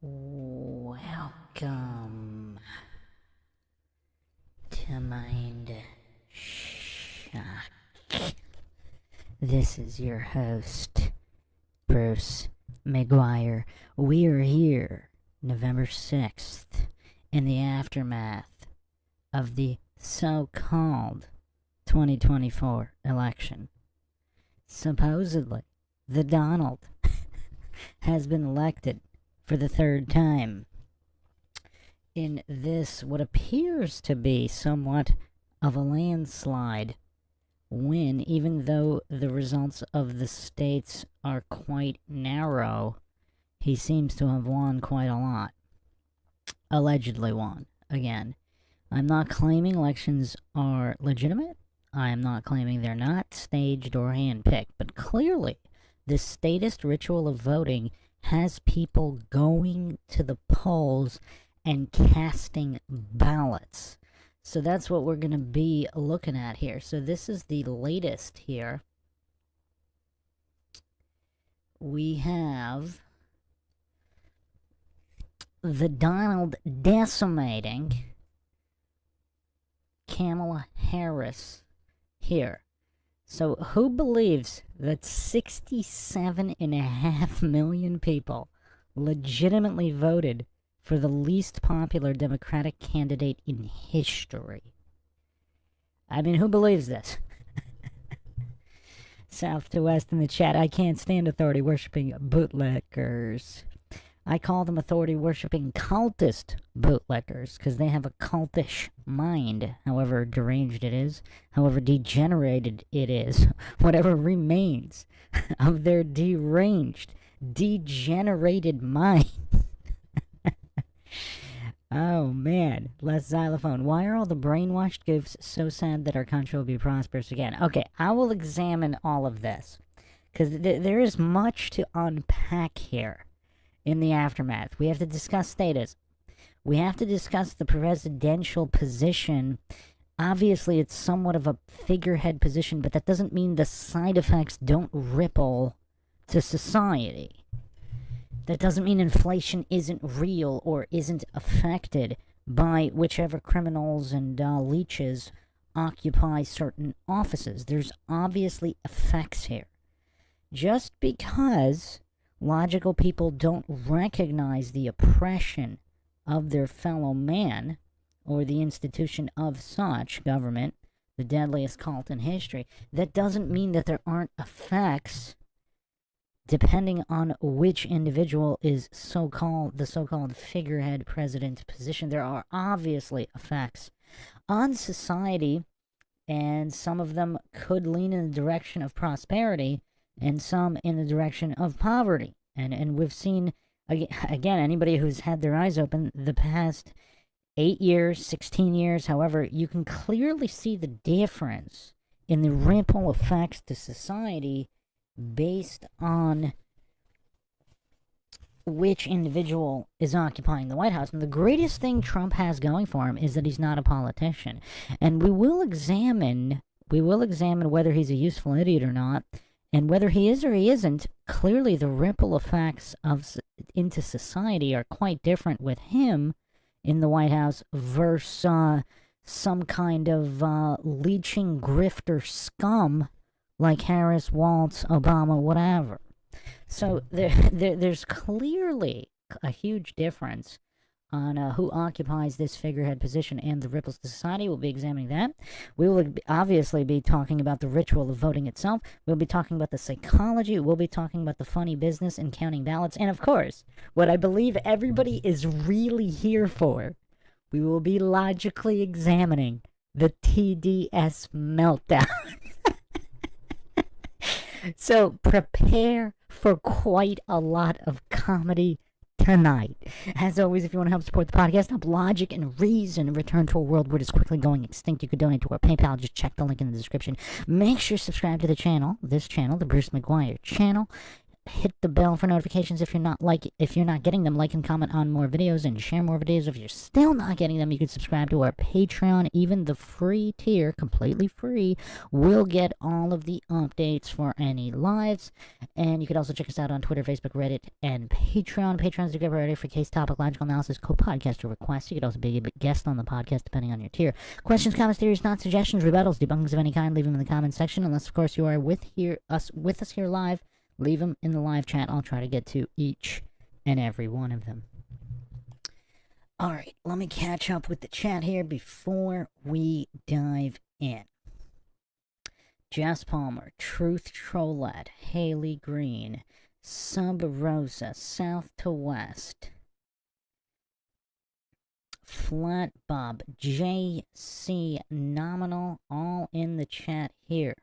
Welcome to MINDSHOCK. This is your host, Bruce McGuire. We are here November 6th in the aftermath of the so-called 2024 election. Supposedly, the Donald has been elected for the third time in this what appears to be somewhat of a landslide win, even though the results of the states are quite narrow. He seems to have won quite a lot. Allegedly won. Again, I'm not claiming elections are legitimate. I am not claiming they're not staged or handpicked, but clearly the statist ritual of voting has people going to the polls and casting ballots. So that's what we're going to be looking at here. So this is the latest here. We have the Donald decimating Kamala Harris here. So who believes that 67.5 million people legitimately voted for the least popular Democratic candidate in history? I mean, who believes this? South to West in the chat. I can't stand authority-worshipping bootlickers. I call them authority-worshipping cultist bootlickers because they have a cultish mind, however deranged it is, however degenerated it is, whatever remains of their deranged, degenerated mind. Oh, man. Less xylophone. Why are all the brainwashed goofs so sad that our country will be prosperous again? Okay, I will examine all of this because there is much to unpack here. In the aftermath, we have to discuss status. We have to discuss the presidential position. Obviously, it's somewhat of a figurehead position, but that doesn't mean the side effects don't ripple to society. That doesn't mean inflation isn't real or isn't affected by whichever criminals and leeches occupy certain offices. There's obviously effects here. Just because logical people don't recognize the oppression of their fellow man or the institution of such government, the deadliest cult in history, that doesn't mean that there aren't effects depending on which individual is the so-called figurehead president position. There are obviously effects on society, and some of them could lean in the direction of prosperity and some in the direction of poverty. And we've seen, again, anybody who's had their eyes open the past 8 years, 16 years, however, you can clearly see the difference in the ripple effects to society based on which individual is occupying the White House. And the greatest thing Trump has going for him is that he's not a politician. And we will examine whether he's a useful idiot or not. And whether he is or he isn't, clearly the ripple effects into society are quite different with him in the White House versus some kind of leeching grifter scum like Harris, Waltz, Obama, whatever. So there's clearly a huge difference on who occupies this figurehead position and the ripples to society. We'll be examining that. We will obviously be talking about the ritual of voting itself. We'll be talking about the psychology. We'll be talking about the funny business in counting ballots. And of course, what I believe everybody is really here for, we will be logically examining the TDS meltdown. So prepare for quite a lot of comedy tonight. As always, if you want to help support the podcast, help logic and reason return to a world where it is quickly going extinct, you could donate to our PayPal. Just check the link in the description. Make sure to subscribe to the channel, the Bruce McGuire channel. hit the bell for notifications if you're not getting them. Like and comment on more videos and share more videos. If you're still not getting them, you can subscribe to our Patreon. Even the free tier, completely free, will get all of the updates for any lives. And you can also check us out on Twitter, Facebook, Reddit, and Patreon. Patreon's the great variety for case, topic, logical analysis, co-podcaster requests. You could also be a guest on the podcast depending on your tier. Questions, comments, theories, not suggestions, rebuttals, debunkings of any kind, leave them in the comments section. Unless, of course, you are with us here live. Leave them in the live chat. I'll try to get to each and every one of them. Alright, let me catch up with the chat here before we dive in. Jess Palmer, Truth Trollette, Haley Green, Sub Rosa, South to West, Flat Bob, JC Nominal, all in the chat here.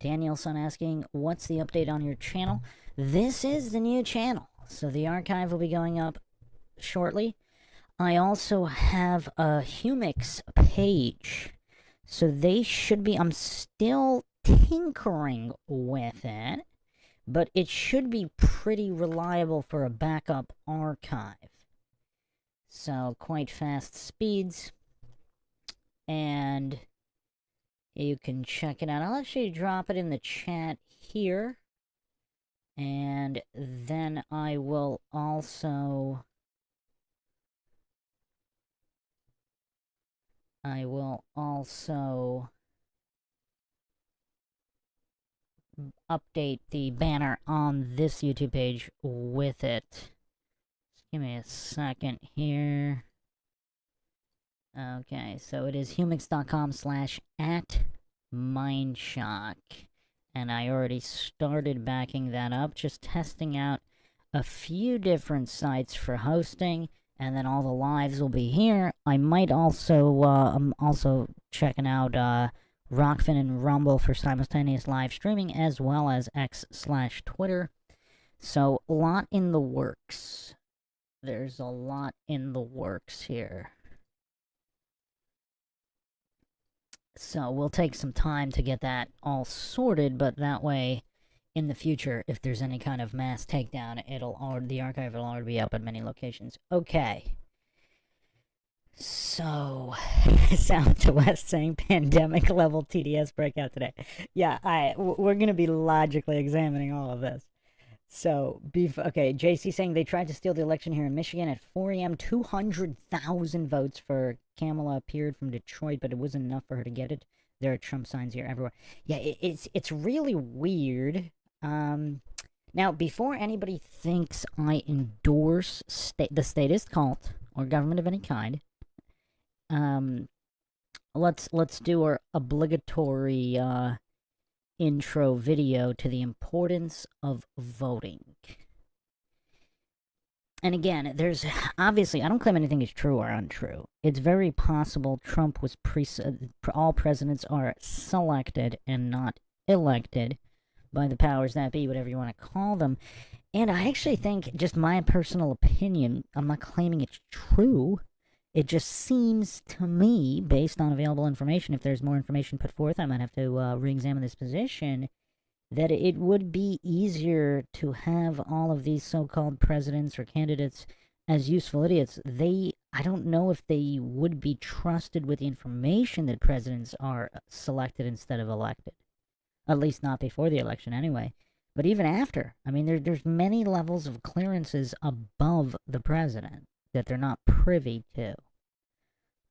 Danielson asking, what's the update on your channel? This is the new channel, so the archive will be going up shortly. I also have a Humix page, so they should be, I'm still tinkering with it, but it should be pretty reliable for a backup archive. So, quite fast speeds, and you can check it out. I'll actually drop it in the chat here. And then I will also update the banner on this YouTube page with it. Just give me a second here. Okay, so it is humix.com/@MINDSHOCK. And I already started backing that up, just testing out a few different sites for hosting, and then all the lives will be here. I might also, I'm also checking out Rockfin and Rumble for simultaneous live streaming, as well as X/Twitter. So, a lot in the works. There's a lot in the works here. So we'll take some time to get that all sorted, but that way, in the future, if there's any kind of mass takedown, the archive will already be up at many locations. Okay. So, South to West saying pandemic level TDS breakout today. Yeah, we're gonna be logically examining all of this. So, okay, JC saying they tried to steal the election here in Michigan at 4 a.m. 200,000 votes for Kamala appeared from Detroit, but it wasn't enough for her to get it. There are Trump signs here everywhere. Yeah, it's really weird. Now, before anybody thinks I endorse the statist cult or government of any kind, let's do our obligatory intro video to the importance of voting. And again, there's obviously, I don't claim anything is true or untrue. It's very possible Trump was all presidents are selected and not elected by the powers that be, whatever you want to call them. And I actually think, just my personal opinion, I'm not claiming it's true. It just seems to me, based on available information, if there's more information put forth, I might have to re-examine this position, that it would be easier to have all of these so-called presidents or candidates as useful idiots. I don't know if they would be trusted with the information that presidents are selected instead of elected. At least not before the election, anyway. But even after, I mean, there's many levels of clearances above the president that they're not privy to.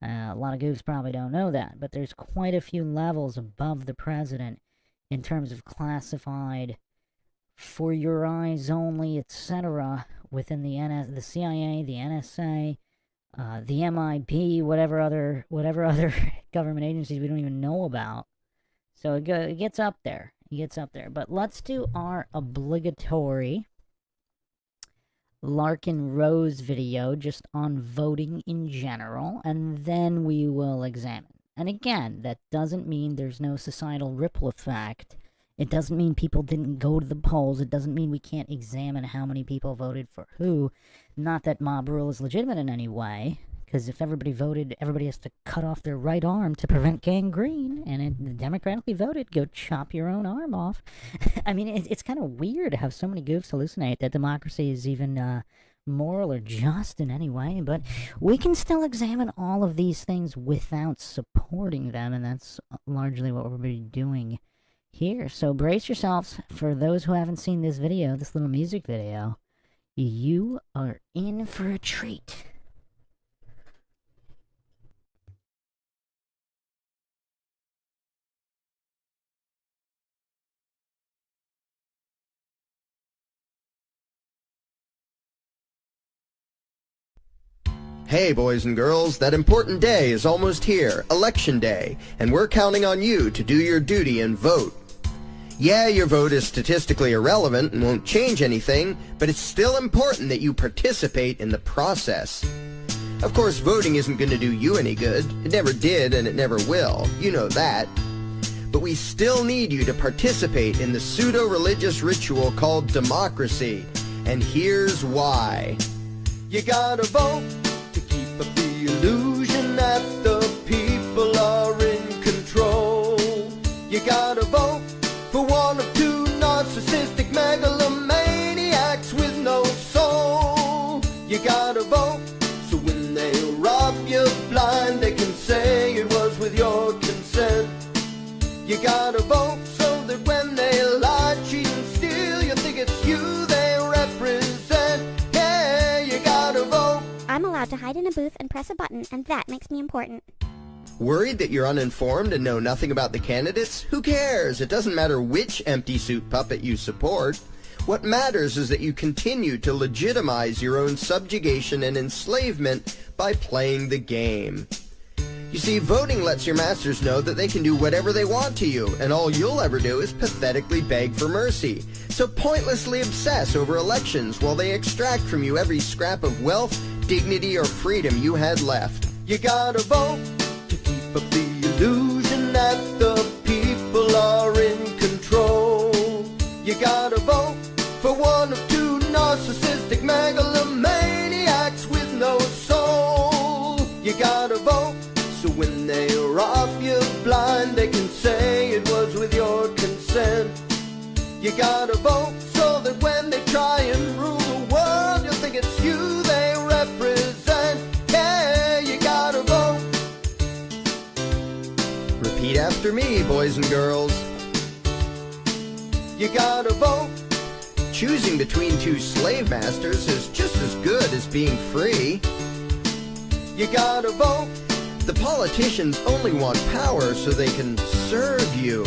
A lot of goofs probably don't know that, but there's quite a few levels above the president in terms of classified, for your eyes only, etc., within the CIA, the NSA, the MIB, whatever other government agencies we don't even know about. So it gets up there. It gets up there. But let's do our obligatory Larkin Rose video just on voting in general, and then we will examine. And again, that doesn't mean there's no societal ripple effect. It doesn't mean people didn't go to the polls. It doesn't mean we can't examine how many people voted for who. Not that mob rule is legitimate in any way, because if everybody voted, everybody has to cut off their right arm to prevent gangrene, and it democratically voted, go chop your own arm off. I mean, it's kind of weird how so many goofs hallucinate that democracy is even moral or just in any way, but we can still examine all of these things without supporting them, and that's largely what we'll be doing here. So brace yourselves. For those who haven't seen this video, this little music video, you are in for a treat. Hey boys and girls, that important day is almost here, Election Day, and we're counting on you to do your duty and vote. Yeah, your vote is statistically irrelevant and won't change anything, but it's still important that you participate in the process. Of course, voting isn't going to do you any good. It never did and it never will. You know that. But we still need you to participate in the pseudo-religious ritual called democracy. And here's why. You gotta vote to keep up the illusion that the people are in control. You gotta vote for one of two narcissistic megalomaniacs with no soul. You gotta vote so when they rob you blind they can say it was with your consent. You gotta vote so that when they lie, cheat and steal, you think it's you they represent. Yeah, you gotta vote. I'm allowed to hide in a booth and press a button, and that makes me important. Worried that you're uninformed and know nothing about the candidates? Who cares? It doesn't matter which empty suit puppet you support. What matters is that you continue to legitimize your own subjugation and enslavement by playing the game. You see, voting lets your masters know that they can do whatever they want to you, and all you'll ever do is pathetically beg for mercy. So pointlessly obsess over elections while they extract from you every scrap of wealth, dignity, or freedom you had left. You gotta vote to keep up the illusion that the people are in control. You gotta vote for one of two narcissistic megalomaniacs with no soul. You gotta vote so when they rob you blind they can say it was with your consent. You gotta vote so that when they try and rule the world you'll think it's you they represent. Yeah, you gotta vote. Repeat after me, boys and girls. You gotta vote. Choosing between two slave masters is just as good as being free. You gotta vote. The politicians only want power so they can serve you.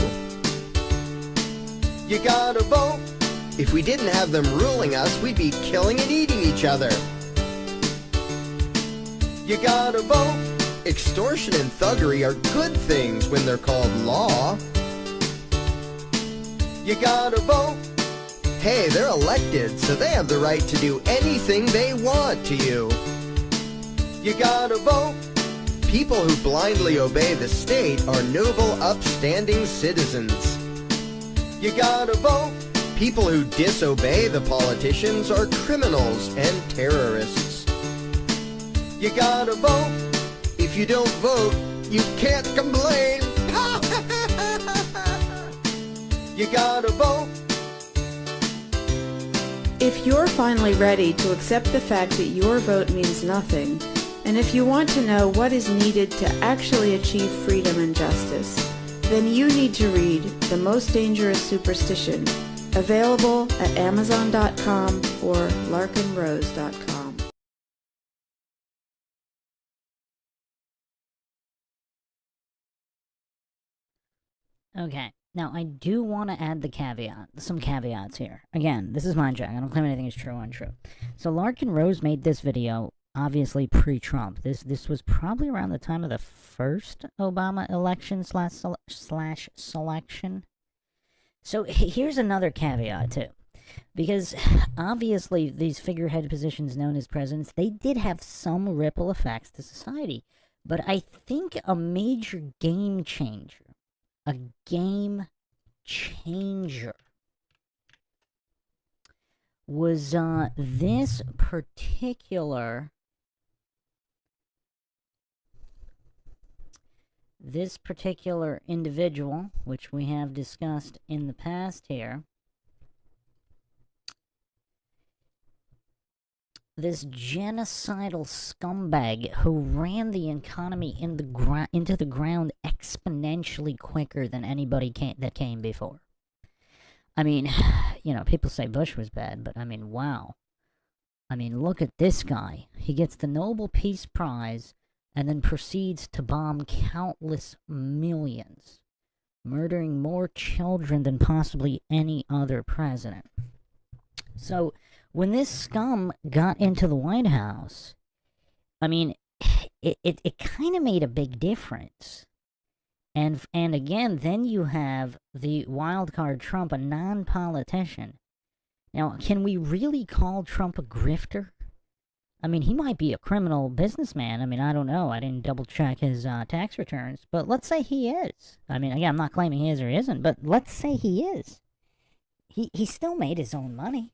You gotta vote. If we didn't have them ruling us, we'd be killing and eating each other. You gotta vote. Extortion and thuggery are good things when they're called law. You gotta vote. Hey, they're elected, so they have the right to do anything they want to you. You gotta vote. People who blindly obey the state are noble, upstanding citizens. You gotta vote. People who disobey the politicians are criminals and terrorists. You gotta vote. If you don't vote, you can't complain. You gotta vote. If you're finally ready to accept the fact that your vote means nothing, and if you want to know what is needed to actually achieve freedom and justice, then you need to read The Most Dangerous Superstition, available at Amazon.com or LarkinRose.com. Okay, now I do want to add some caveats here. Again, this is MINDSHOCK. I don't claim anything is true or untrue. So Larkin Rose made this video obviously pre-Trump. This was probably around the time of the first Obama election slash selection. So here's another caveat too. Because obviously these figurehead positions known as presidents, they did have some ripple effects to society. But I think a major game changer was this particular this particular individual, which we have discussed in the past here, this genocidal scumbag who ran the economy into the ground exponentially quicker than anybody that came before. I mean, people say Bush was bad, but I mean, wow. I mean, look at this guy. He gets the Nobel Peace Prize and then proceeds to bomb countless millions, murdering more children than possibly any other president. So, when this scum got into the White House, I mean, it kind of made a big difference. And again, then you have the wild card Trump, a non-politician. Now, can we really call Trump a grifter? I mean, he might be a criminal businessman. I mean, I don't know. I didn't double check his tax returns. But let's say he is. I mean, again, I'm not claiming he is or he isn't, but let's say he is. He still made his own money.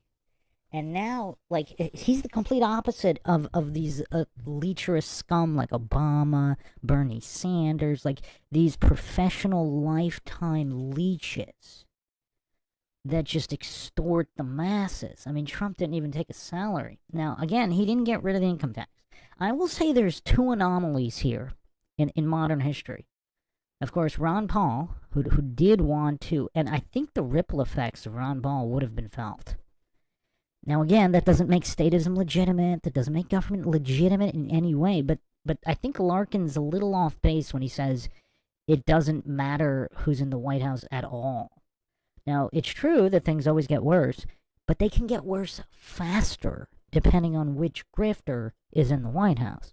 And now, like, he's the complete opposite of these lecherous scum like Obama, Bernie Sanders, like these professional lifetime leeches that just extort the masses. I mean, Trump didn't even take a salary. Now, again, he didn't get rid of the income tax. I will say there's two anomalies here in modern history. Of course, Ron Paul, who did want to, and I think the ripple effects of Ron Paul would have been felt. Now, again, that doesn't make statism legitimate. That doesn't make government legitimate in any way. But I think Larkin's a little off base when he says it doesn't matter who's in the White House at all. Now, it's true that things always get worse, but they can get worse faster depending on which grifter is in the White House.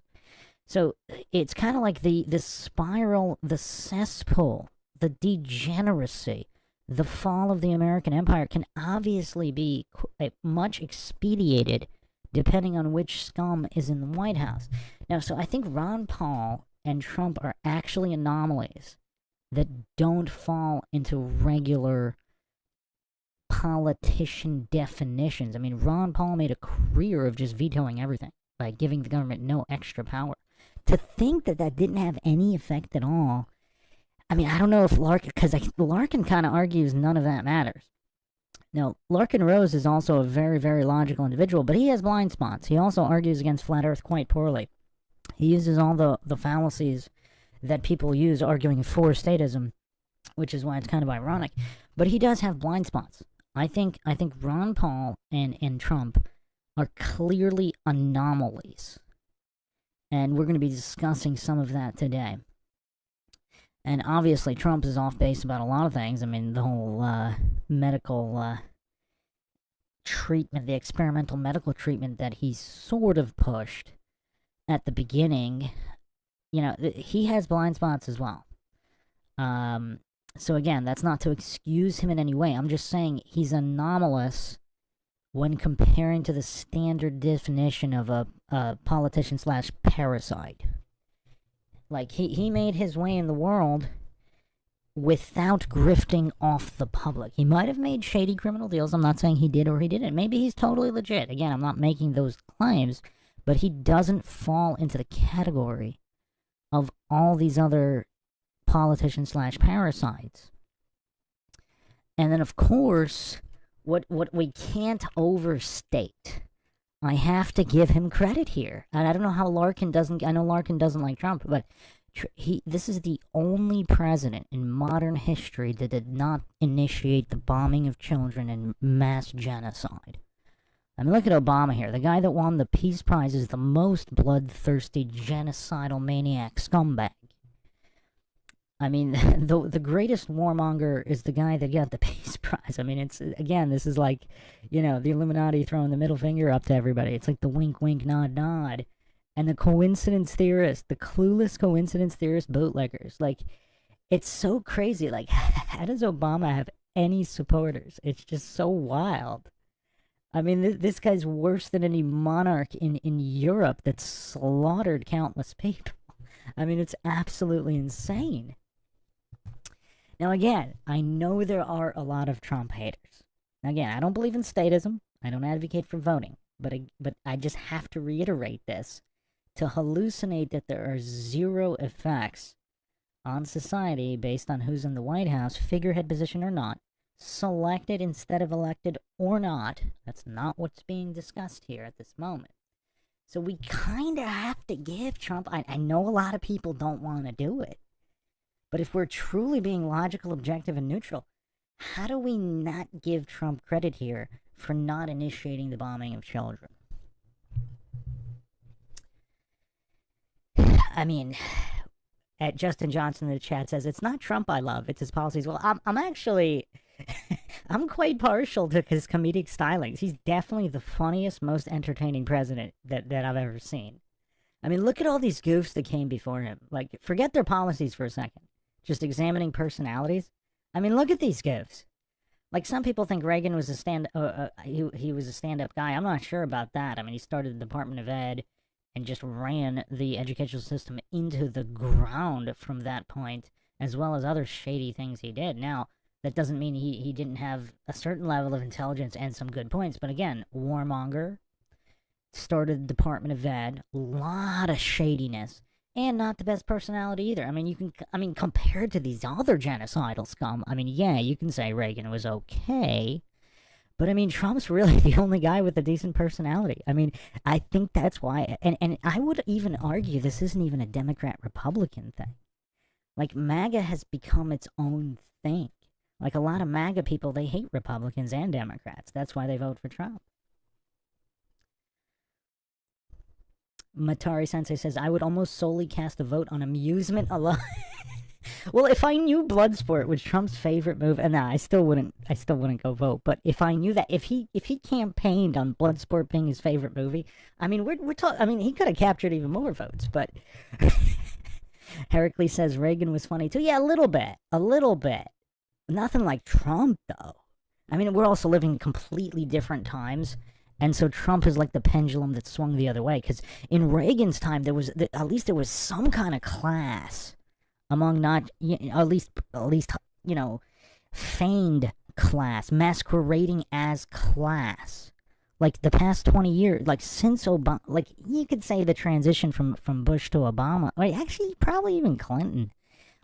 So it's kind of like the spiral, the cesspool, the degeneracy. The fall of the American empire can obviously be much expedited depending on which scum is in the White House. Now, so I think Ron Paul and Trump are actually anomalies that don't fall into regular politician definitions. I mean, Ron Paul made a career of just vetoing everything by giving the government no extra power. To think that that didn't have any effect at all, I mean, I don't know if Larkin, because Larkin kind of argues none of that matters. Now, Larkin Rose is also a very, very logical individual, but he has blind spots. He also argues against flat Earth quite poorly. He uses all the fallacies that people use arguing for statism, which is why it's kind of ironic. But he does have blind spots. I think Ron Paul and Trump are clearly anomalies. And we're going to be discussing some of that today. And obviously, Trump is off base about a lot of things. I mean, the whole medical treatment, the experimental medical treatment that he sort of pushed at the beginning, he has blind spots as well. So again, that's not to excuse him in any way. I'm just saying he's anomalous when comparing to the standard definition of a politician/parasite. Like, he made his way in the world without grifting off the public. He might have made shady criminal deals. I'm not saying he did or he didn't. Maybe he's totally legit. Again, I'm not making those claims, but he doesn't fall into the category of all these other politicians/parasites. And then, of course, what we can't overstate, I have to give him credit here. And I don't know how Larkin doesn't, I know Larkin doesn't like Trump, but this is the only president in modern history that did not initiate the bombing of children and mass genocide. I mean, look at Obama here. The guy that won the Peace Prize is the most bloodthirsty, genocidal maniac scumbag. I mean, the greatest warmonger is the guy that got the Peace Prize. I mean, it's, again, this is like, the Illuminati throwing the middle finger up to everybody. It's like the wink, wink, nod, nod. And the coincidence theorists, the clueless coincidence theorist bootleggers. Like, it's so crazy. Like, how does Obama have any supporters? It's just so wild. I mean, this guy's worse than any monarch in Europe that slaughtered countless people. I mean, it's absolutely insane. Now, again, I know there are a lot of Trump haters. Now, again, I don't believe in statism. I don't advocate for voting. But I just have to reiterate this. To hallucinate that there are zero effects on society based on who's in the White House, figurehead position or not, selected instead of elected or not. That's not what's being discussed here at this moment. So we kind of have to give Trump, I know a lot of people don't want to do it, but if we're truly being logical, objective, and neutral, how do we not give Trump credit here for not initiating the bombing of children? I mean, at Justin Johnson in the chat says, it's not Trump I love, it's his policies. Well, I'm actually, I'm quite partial to his comedic stylings. He's definitely the funniest, most entertaining president that I've ever seen. I mean, look at all these goofs that came before him. Like, forget their policies for a second. Just examining personalities. I mean, look at these goofs. Like, some people think Reagan was he was a stand-up guy. I'm not sure about that. I mean, he started the Department of Ed and just ran the educational system into the ground from that point, as well as other shady things he did. Now, that doesn't mean he didn't have a certain level of intelligence and some good points, but again, warmonger, started the Department of Ed, a lot of shadiness, and not the best personality either. I mean, compared to these other genocidal scum, I mean, yeah, you can say Reagan was okay, but I mean, Trump's really the only guy with a decent personality. I mean, I think that's why, and I would even argue this isn't even a Democrat-Republican thing. Like, MAGA has become its own thing. Like, a lot of MAGA people, they hate Republicans and Democrats. That's why they vote for Trump. Matari Sensei says, I would almost solely cast a vote on amusement alone. Well, if I knew Bloodsport was Trump's favorite movie, nah, I still wouldn't go vote. But if I knew that, if he campaigned on Bloodsport being his favorite movie, I mean, we're talking. I mean, he could have captured even more votes. But Heracles says Reagan was funny too. Yeah, a little bit. Nothing like Trump though. I mean, we're also living in completely different times. And so Trump is like the pendulum that swung the other way. Because in Reagan's time, at least there was some kind of class among at least feigned class, masquerading as class. Like the past 20 years, like since Obama, like you could say the transition from Bush to Obama, or actually probably even Clinton.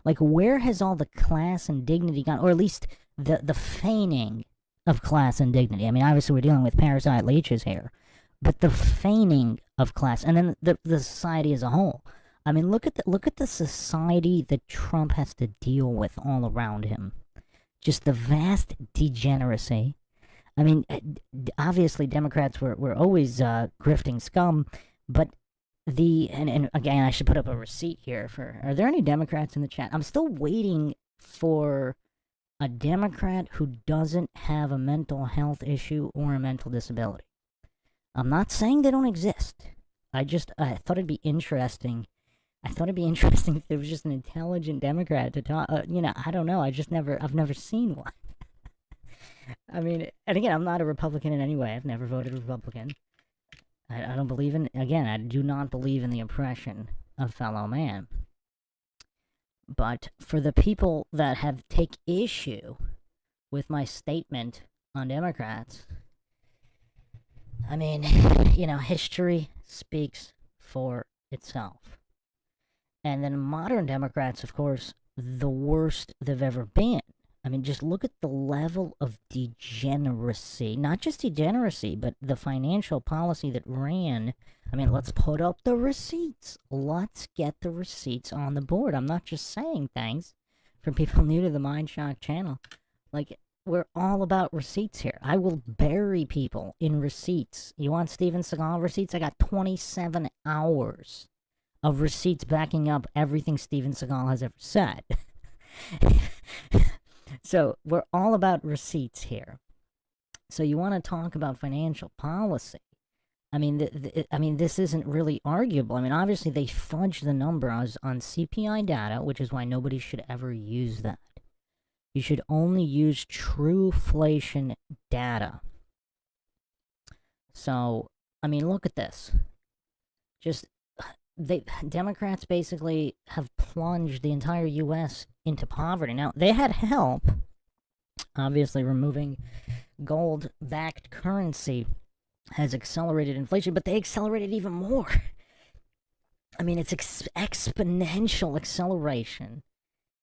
Like, where has all the class and dignity gone? Or at least the feigning of class and dignity. I mean, obviously we're dealing with parasite leeches here, but the feigning of class, and then the society as a whole. I mean, look at the society that Trump has to deal with all around him. Just the vast degeneracy. I mean, obviously Democrats were always grifting scum, but and again, I should put up a receipt here are there any Democrats in the chat? I'm still waiting for a Democrat who doesn't have a mental health issue or a mental disability. I'm not saying they don't exist. I thought it'd be interesting. I thought it'd be interesting if there was just an intelligent Democrat to talk. I don't know. I've never seen one. I mean, and again, I'm not a Republican in any way. I've never voted Republican. I don't believe I do not believe in the oppression of fellow man. But for the people that have take issue with my statement on Democrats, I mean, history speaks for itself. And then modern Democrats, of course, the worst they've ever been. I mean, just look at the level of degeneracy. Not just degeneracy, but the financial policy that ran. I mean, let's put up the receipts. Let's get the receipts on the board. I'm not just saying things for people new to the MINDSHOCK channel. Like, we're all about receipts here. I will bury people in receipts. You want Steven Seagal receipts? I got 27 hours of receipts backing up everything Steven Seagal has ever said. So we're all about receipts here. So you want to talk about financial policy? I mean, this isn't really arguable. I mean, obviously they fudge the numbers on CPI data, which is why nobody should ever use that. You should only use trueflation data. So, I mean, look at this. Democrats basically have plunged the entire U.S. into poverty. Now, they had help, obviously removing gold-backed currency has accelerated inflation, but they accelerated even more. I mean, it's exponential acceleration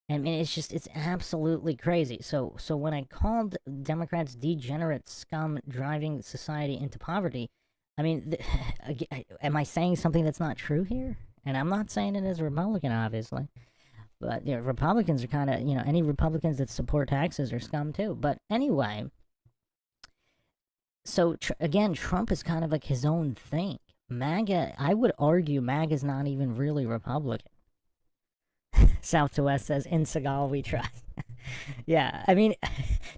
I mean, it's absolutely crazy. So when I called Democrats degenerate scum driving society into poverty, I mean, am I saying something that's not true here? And I'm not saying it as a Republican, obviously. But Republicans are kind of, any Republicans that support taxes are scum too. But anyway, so again, Trump is kind of like his own thing. MAGA, I would argue MAGA is not even really Republican. South to West says, in Seagal we trust. Yeah, I mean,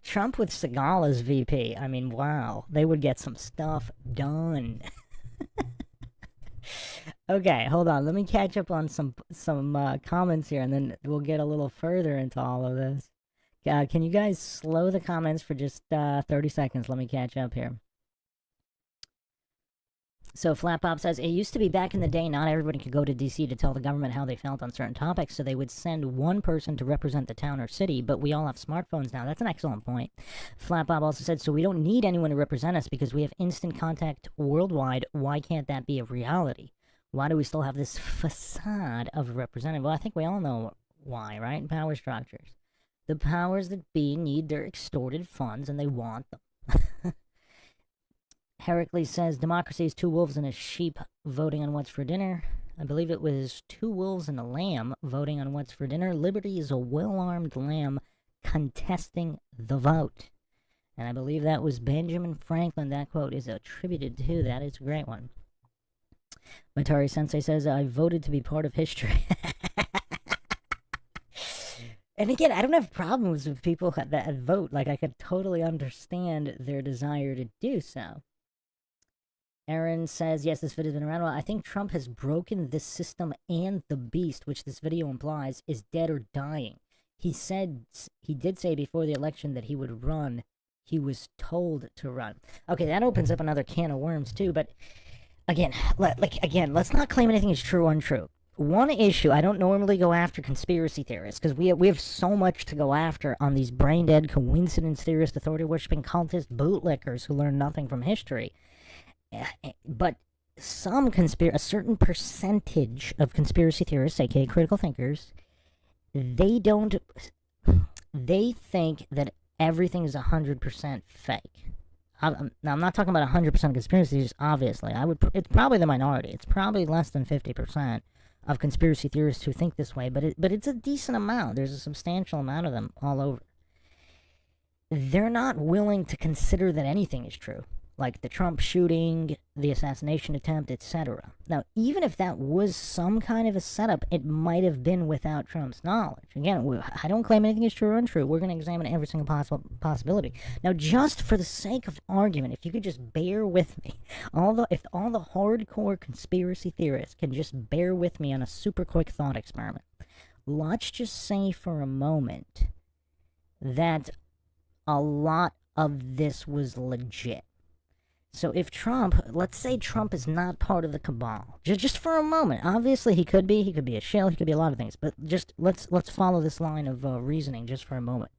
Trump with Seagal as VP, I mean, wow, they would get some stuff done. Okay, hold on. Let me catch up on some comments here, and then we'll get a little further into all of this. Can you guys slow the comments for just 30 seconds? Let me catch up here. So Flat Pop says, it used to be back in the day not everybody could go to D.C. to tell the government how they felt on certain topics, so they would send one person to represent the town or city, but we all have smartphones now. That's an excellent point. Flat Pop also said, so we don't need anyone to represent us because we have instant contact worldwide. Why can't that be a reality? Why do we still have this facade of a representative? Well, I think we all know why, right? Power structures. The powers that be need their extorted funds, and they want them. Heracles says, democracy is 2 wolves and a sheep voting on what's for dinner. I believe it was 2 wolves and a lamb voting on what's for dinner. Liberty is a well-armed lamb contesting the vote. And I believe that was Benjamin Franklin. That quote is attributed to. That is a great one. Matari Sensei says, I voted to be part of history. And again, I don't have problems with people that vote. Like, I could totally understand their desire to do so. Aaron says, yes, this video has been around a while. I think Trump has broken this system, and the beast, which this video implies, is dead or dying. He did say before the election that he would run. He was told to run. Okay, that opens up another can of worms, too. But again, let's not claim anything is true or untrue. One issue, I don't normally go after conspiracy theorists, because we have so much to go after on these brain-dead, coincidence theorist, authority-worshipping cultist bootlickers who learn nothing from history. But a certain percentage of conspiracy theorists, aka critical thinkers, they think that everything is 100% fake. Now, I'm not talking about 100% conspiracies, obviously. It's probably the minority. It's probably less than 50% of conspiracy theorists who think this way, but it's a decent amount. There's a substantial amount of them all over. They're not willing to consider that anything is true, like the Trump shooting, the assassination attempt, etc. Now, even if that was some kind of a setup, it might have been without Trump's knowledge. Again, I don't claim anything is true or untrue. We're going to examine every single possibility. Now, just for the sake of argument, if you could just bear with me, if all the hardcore conspiracy theorists can just bear with me on a super quick thought experiment, let's just say for a moment that a lot of this was legit. So if let's say Trump is not part of the cabal, just for a moment. Obviously he could be a shill, he could be a lot of things, but just let's follow this line of reasoning just for a moment.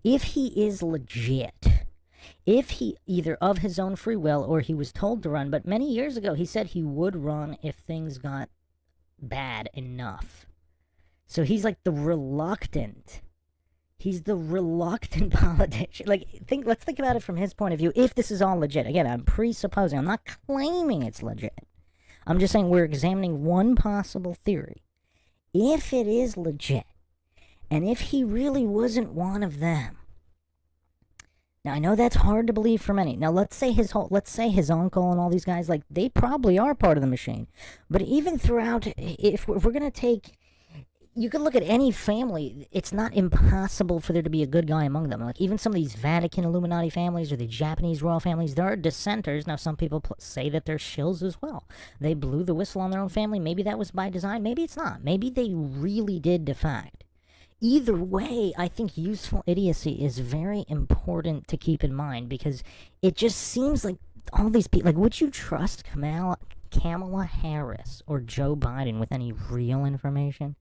If he is legit, if he either of his own free will or he was told to run, but many years ago he said he would run if things got bad enough. So he's like He's the reluctant politician. Let's think about it from his point of view. If this is all legit, again, I'm presupposing. I'm not claiming it's legit. I'm just saying we're examining one possible theory. If it is legit, and if he really wasn't one of them. Now, I know that's hard to believe for many. Now, let's say his uncle and all these guys, they probably are part of the machine. But even throughout, if we're going to take... You can look at any family. It's not impossible for there to be a good guy among them. Even some of these Vatican Illuminati families or the Japanese royal families, there are dissenters. Now, some people say that they're shills as well. They blew the whistle on their own family. Maybe that was by design. Maybe it's not. Maybe they really did defect. Either way, I think useful idiocy is very important to keep in mind, because it just seems like all these people... would you trust Kamala Harris or Joe Biden with any real information?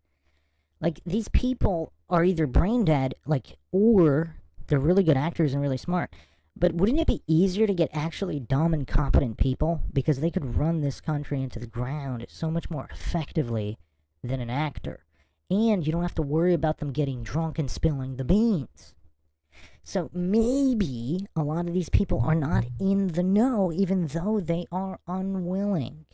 These people are either brain dead, or they're really good actors and really smart. But wouldn't it be easier to get actually dumb and competent people? Because they could run this country into the ground so much more effectively than an actor. and you don't have to worry about them getting drunk and spilling the beans. So maybe a lot of these people are not in the know, even though they are unwilling.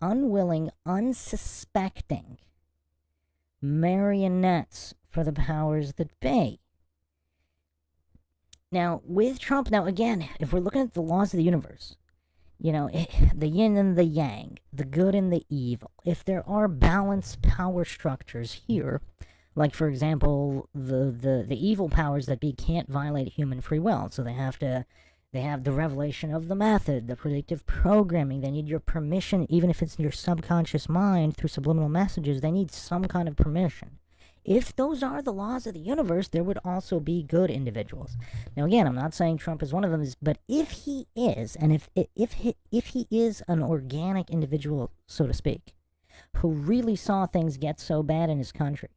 Unwilling, unsuspecting marionettes for the powers that be. Now, with Trump, now again, if we're looking at the laws of the universe, the yin and the yang, the good and the evil, if there are balanced power structures here, like, for example, the evil powers that be can't violate human free will, so they have the revelation of the method, the predictive programming, they need your permission, even if it's in your subconscious mind through subliminal messages, they need some kind of permission. If those are the laws of the universe, there would also be good individuals. Now, again, I'm not saying Trump is one of them, but if he is, and if he is an organic individual, so to speak, who really saw things get so bad in his country,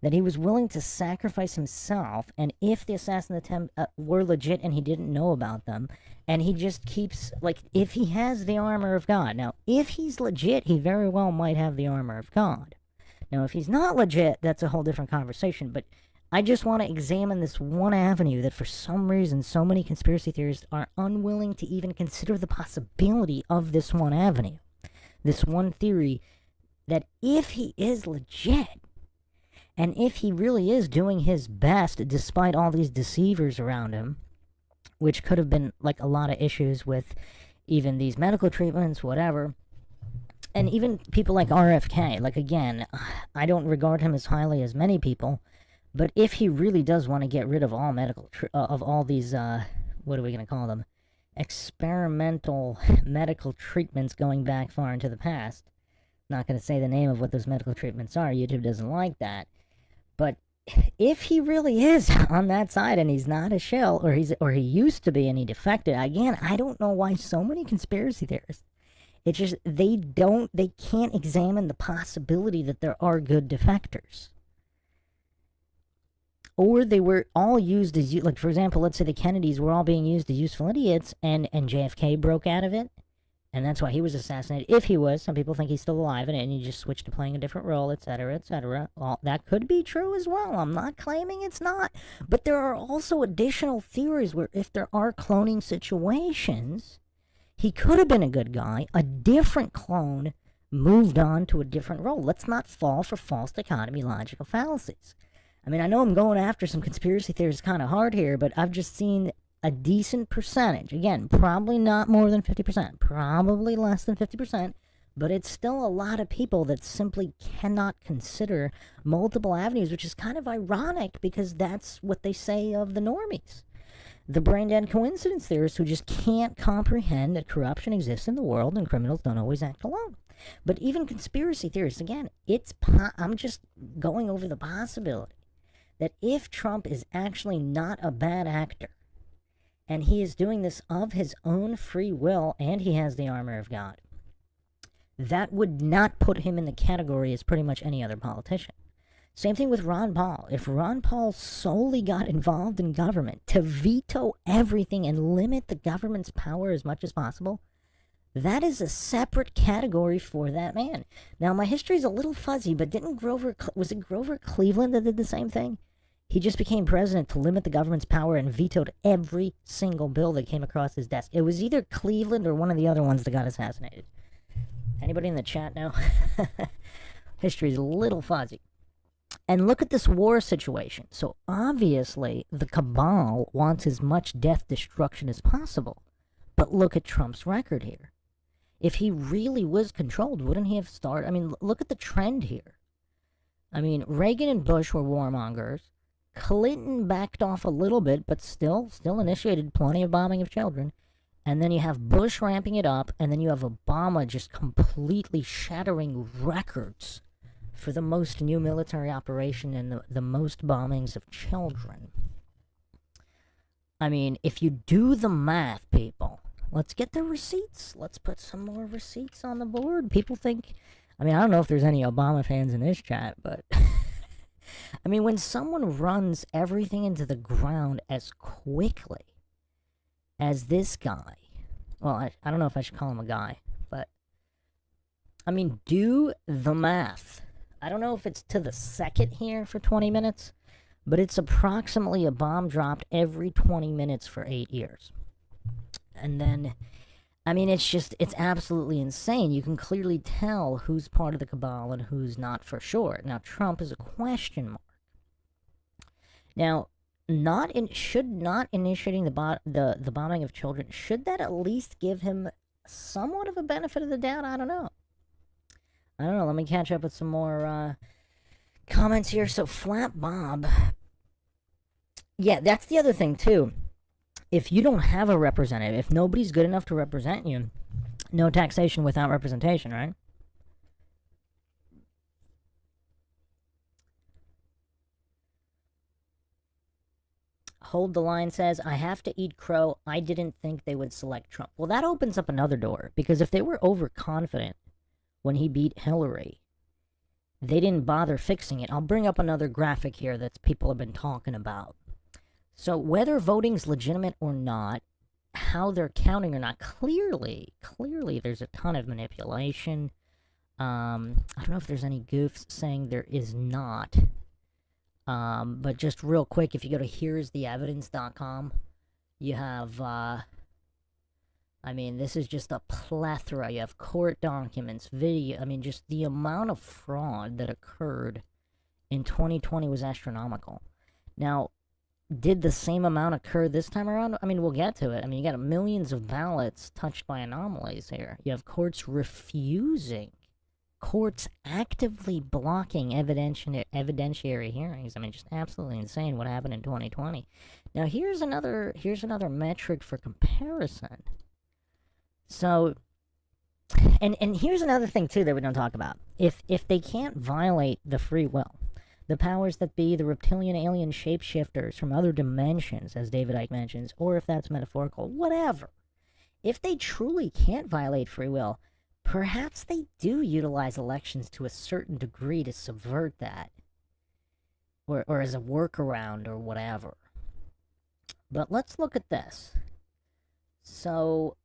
that he was willing to sacrifice himself, and if the assassin attempt were legit and he didn't know about them, and he just keeps, like, if he has the armor of God. Now, if he's legit, he very well might have the armor of God. Now, if he's not legit, that's a whole different conversation, but I just want to examine this one avenue that for some reason so many conspiracy theorists are unwilling to even consider the possibility of this one avenue. This one theory that if he is legit, and if he really is doing his best despite all these deceivers around him, which could have been like a lot of issues with even these medical treatments, whatever, and even people like RFK, like, again, I don't regard him as highly as many people, but if he really does want to get rid of all of all these, what are we going to call them, experimental medical treatments going back far into the past, not going to say the name of what those medical treatments are, YouTube doesn't like that, but if he really is on that side and he's not a shill, or he used to be and he defected, again, I don't know why so many conspiracy theorists, it's just they can't examine the possibility that there are good defectors. Or they were all used as, like, for example, let's say the Kennedys were all being used as useful idiots, and JFK broke out of it, and that's why he was assassinated. If he was, some people think he's still alive, and he just switched to playing a different role, etc., etc. Well, that could be true as well. I'm not claiming it's not. But there are also additional theories where if there are cloning situations, he could have been a good guy. A different clone moved on to a different role. Let's not fall for false dichotomy logical fallacies. I mean, I know I'm going after some conspiracy theories kind of hard here, but I've just seen a decent percentage. Again, probably not more than 50%, probably less than 50%, but it's still a lot of people that simply cannot consider multiple avenues, which is kind of ironic because that's what they say of the normies. The brain-dead coincidence theorists who just can't comprehend that corruption exists in the world and criminals don't always act alone. But even conspiracy theorists, again, I'm just going over the possibility that if Trump is actually not a bad actor, and he is doing this of his own free will, and he has the armor of God, that would not put him in the category as pretty much any other politician. Same thing with Ron Paul. If Ron Paul solely got involved in government to veto everything and limit the government's power as much as possible, that is a separate category for that man. Now, my history is a little fuzzy, but was it Grover Cleveland that did the same thing? He just became president to limit the government's power and vetoed every single bill that came across his desk. It was either Cleveland or one of the other ones that got assassinated. Anybody in the chat know? History is a little fuzzy. And look at this war situation. So obviously, the cabal wants as much death destruction as possible. But look at Trump's record here. If he really was controlled, wouldn't he have started? I mean, look at the trend here. I mean, Reagan and Bush were warmongers. Clinton backed off a little bit, but still initiated plenty of bombing of children. And then you have Bush ramping it up, and then you have Obama just completely shattering records for the most new military operation and the most bombings of children. I mean, if you do the math, people, let's get the receipts. Let's put some more receipts on the board. People think, I mean, I don't know if there's any Obama fans in this chat, but I mean, when someone runs everything into the ground as quickly as this guy, well, I don't know if I should call him a guy, but I mean, do the math. I don't know if it's to the second here for 20 minutes, but it's approximately a bomb dropped every 20 minutes for 8 years. And then, I mean, it's absolutely insane. You can clearly tell who's part of the cabal and who's not for sure. Now, Trump is a question mark. Now, should not initiating the bombing of children, should that at least give him somewhat of a benefit of the doubt? I don't know. Let me catch up with some more comments here. So, Flap Bob. Yeah, that's the other thing, too. If you don't have a representative, if nobody's good enough to represent you, no taxation without representation, right? Hold the Line says, I have to eat crow. I didn't think they would select Trump. Well, that opens up another door, because if they were overconfident when he beat Hillary, they didn't bother fixing it. I'll bring up another graphic here that people have been talking about. So whether voting's legitimate or not, how they're counting or not, clearly there's a ton of manipulation. I don't know if there's any goofs saying there is not. But just real quick, if you go to here'stheevidence.com, you have, I mean, this is just a plethora. You have court documents, video. I mean, just the amount of fraud that occurred in 2020 was astronomical. Now, did the same amount occur this time around? I mean, we'll get to it. I mean, you got millions of ballots touched by anomalies here. You have courts refusing, courts actively blocking evidentiary hearings. I mean, just absolutely insane what happened in 2020. Now, here's another metric for comparison. So, and here's another thing too that we don't talk about. If they can't violate the free will, the powers that be, the reptilian alien shapeshifters from other dimensions, as David Icke mentions, or if that's metaphorical, whatever. If they truly can't violate free will, perhaps they do utilize elections to a certain degree to subvert that. Or as a workaround or whatever. But let's look at this. So,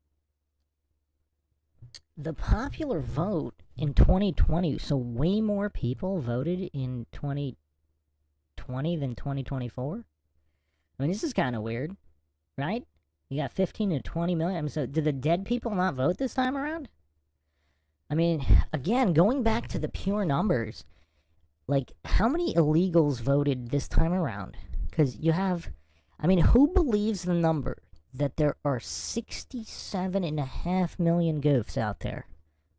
the popular vote in 2020, so way more people voted in 2020 than 2024? I mean, this is kind of weird, right? You got 15 to 20 million. I mean, so did the dead people not vote this time around? I mean, again, going back to the pure numbers, like, how many illegals voted this time around? Because you have, I mean, who believes the number that there are 67.5 million goofs out there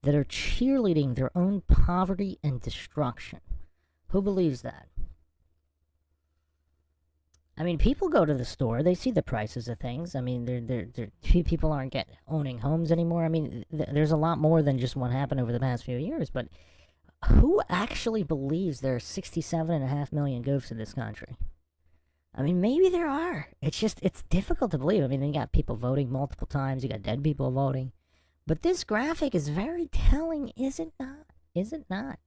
that are cheerleading their own poverty and destruction? Who believes that? I mean, people go to the store, they see the prices of things. I mean, people aren't owning homes anymore. I mean, there's a lot more than just what happened over the past few years, but who actually believes there are 67.5 million goofs in this country? I mean, maybe there are. It's difficult to believe. I mean, you got people voting multiple times, you got dead people voting. But this graphic is very telling, is it not? Is it not?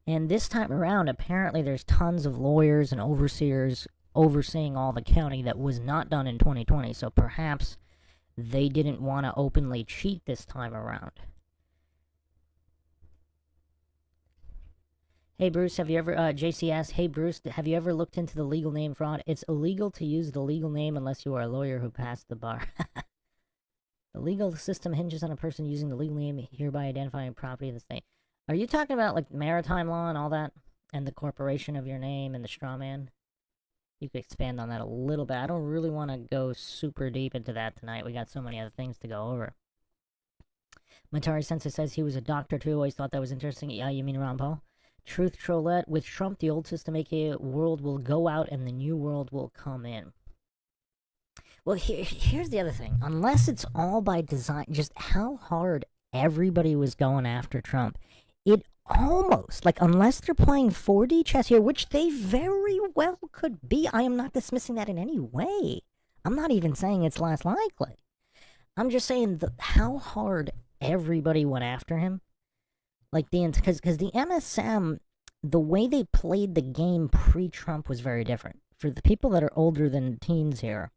And this time around, apparently there's tons of lawyers and overseers overseeing all the counting that was not done in 2020. So perhaps they didn't want to openly cheat this time around. Hey Bruce, have you ever, JCS, hey Bruce, have you ever looked into the legal name fraud? It's illegal to use the legal name unless you are a lawyer who passed the bar. The legal system hinges on a person using the legal name, hereby identifying property of the state. Are you talking about, like, maritime law and all that? And the corporation of your name and the straw man? You could expand on that a little bit. I don't really want to go super deep into that tonight. We got so many other things to go over. Matari Sensei says he was a doctor too. Always thought that was interesting. Yeah, you mean Ron Paul? Truth Trollette. With Trump, the old system, aka world, will go out and the new world will come in. Well, here's the other thing. Unless it's all by design, just how hard everybody was going after Trump, it almost, like, unless they're playing 4D chess here, which they very well could be. I am not dismissing that in any way. I'm not even saying it's less likely. I'm just saying how hard everybody went after him. Like, because the MSM, the way they played the game pre-Trump was very different. For the people that are older than teens here,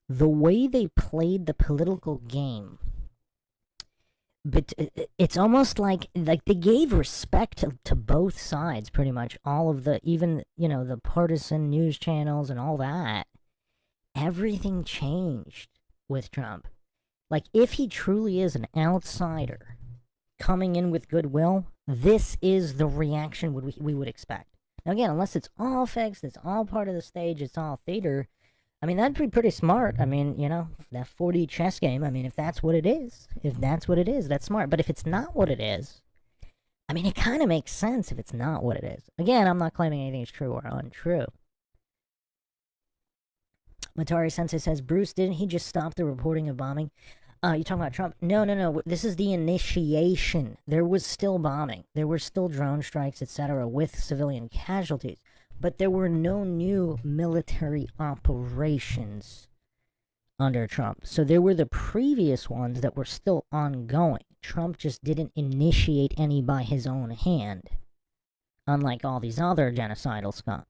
the way they played the political game But it's almost like they gave respect to both sides, pretty much. All of the, even, the partisan news channels and all that. Everything changed with Trump. Like, if he truly is an outsider coming in with goodwill, this is the reaction we would expect. Now, again, unless it's all fixed, it's all part of the stage, it's all theater, I mean, that'd be pretty smart. I mean, that 4D chess game, I mean, if that's what it is, that's smart. But if it's not what it is, I mean, it kind of makes sense if it's not what it is. Again, I'm not claiming anything is true or untrue. Matari Sensei says, Bruce, didn't he just stop the reporting of bombing? You talking about Trump? No. This is the initiation. There was still bombing. There were still drone strikes, etc., with civilian casualties. But there were no new military operations under Trump. So there were the previous ones that were still ongoing. Trump just didn't initiate any by his own hand, unlike all these other genocidal scum.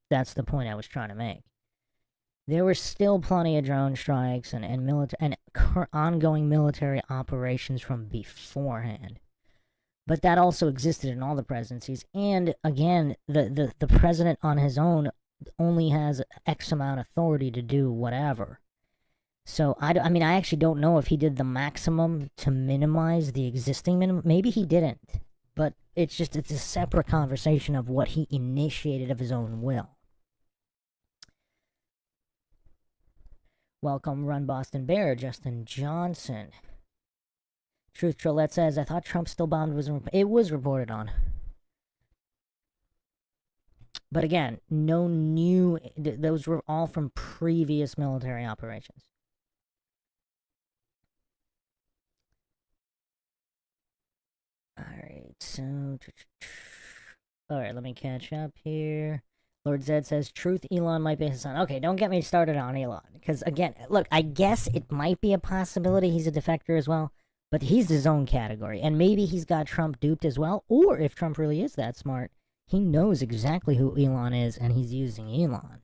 That's the point I was trying to make. There were still plenty of drone strikes and ongoing military operations from beforehand. But that also existed in all the presidencies. And again, the president on his own only has X amount of authority to do whatever. So, I actually don't know if he did the maximum to minimize the existing minimum. Maybe he didn't. But it's a separate conversation of what he initiated of his own will. Welcome, Run Boston Bear, Justin Johnson. Truth Trollette says, I thought Trump still bombed. It was reported on. But again, no new... Those were all from previous military operations. Alright, so... Alright, let me catch up here. Lord Zed says, truth, Elon might be his son. Okay, don't get me started on Elon. Because, again, look, I guess it might be a possibility he's a defector as well. But he's his own category. And maybe he's got Trump duped as well. Or if Trump really is that smart, he knows exactly who Elon is and he's using Elon.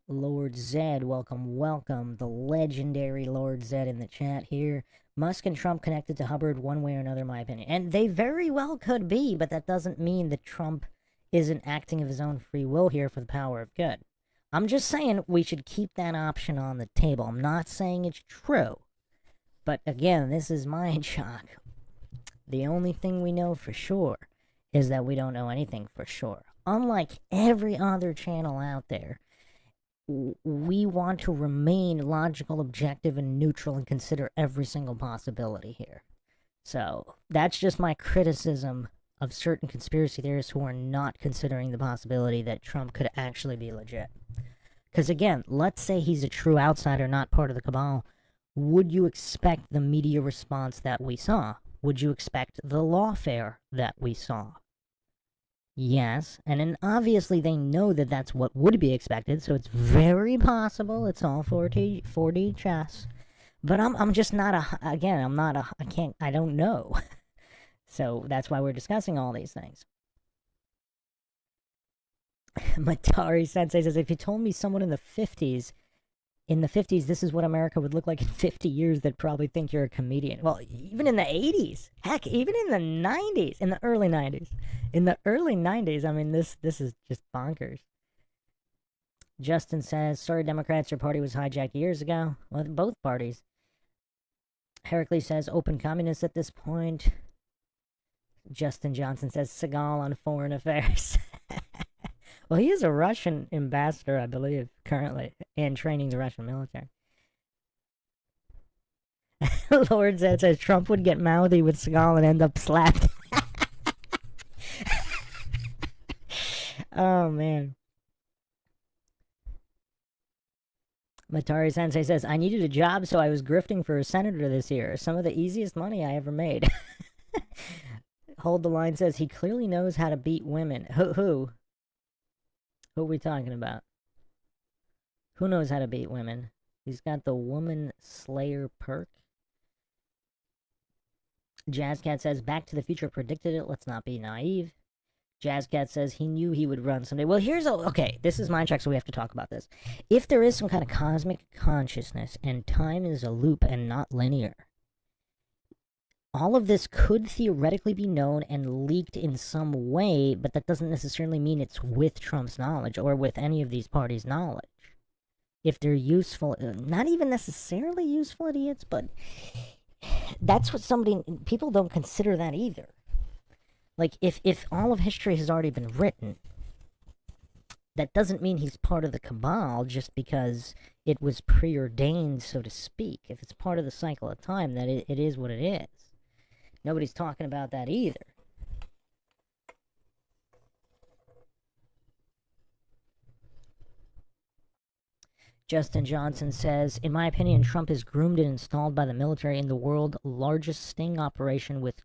Lord Zed, welcome. The legendary Lord Zed in the chat here. Musk and Trump connected to Hubbard one way or another, in my opinion. And they very well could be, but that doesn't mean that Trump isn't acting of his own free will here for the power of good. I'm just saying we should keep that option on the table. I'm not saying it's true. But again, this is MINDSHOCK. The only thing we know for sure is that we don't know anything for sure. Unlike every other channel out there, we want to remain logical, objective, and neutral and consider every single possibility here. So, that's just my criticism of certain conspiracy theorists who are not considering the possibility that Trump could actually be legit. Because again, let's say he's a true outsider, not part of the cabal. Would you expect the media response that we saw? Would you expect the lawfare that we saw? Yes, and then obviously they know that that's what would be expected, so it's very possible it's all 4D chess. But I'm just not I don't know. So that's why we're discussing all these things. Matari Sensei says, if you told me someone in the 50s, this is what America would look like in 50 years, they'd probably think you're a comedian. Well, even in the 80s. Heck, even in the 90s. In the early 90s. I mean, this is just bonkers. Justin says, sorry, Democrats, your party was hijacked years ago. Well, both parties. Heracles says, open communists at this point. Justin Johnson says, Seagal on foreign affairs. Well, he is a Russian ambassador, I believe, currently, and training the Russian military. Lord Zed says Trump would get mouthy with Seagal and end up slapped. Oh, man. Matari Sensei says, I needed a job, so I was grifting for a senator this year. Some of the easiest money I ever made. Hold the Line says, he clearly knows how to beat women. Who? Who are we talking about? Who knows how to beat women? He's got the Woman Slayer perk. Jazzcat says, Back to the Future predicted it. Let's not be naive. Jazzcat says he knew he would run someday. Well, okay, this is MINDSHOCK, so we have to talk about this. If there is some kind of cosmic consciousness and time is a loop and not linear, all of this could theoretically be known and leaked in some way, but that doesn't necessarily mean it's with Trump's knowledge or with any of these parties' knowledge. If they're useful, not even necessarily useful idiots, but that's what people don't consider that either. Like, if all of history has already been written, that doesn't mean he's part of the cabal just because it was preordained, so to speak. If it's part of the cycle of time, that it is what it is. Nobody's talking about that either. Justin Johnson says, in my opinion, Trump is groomed and installed by the military in the world's largest sting operation with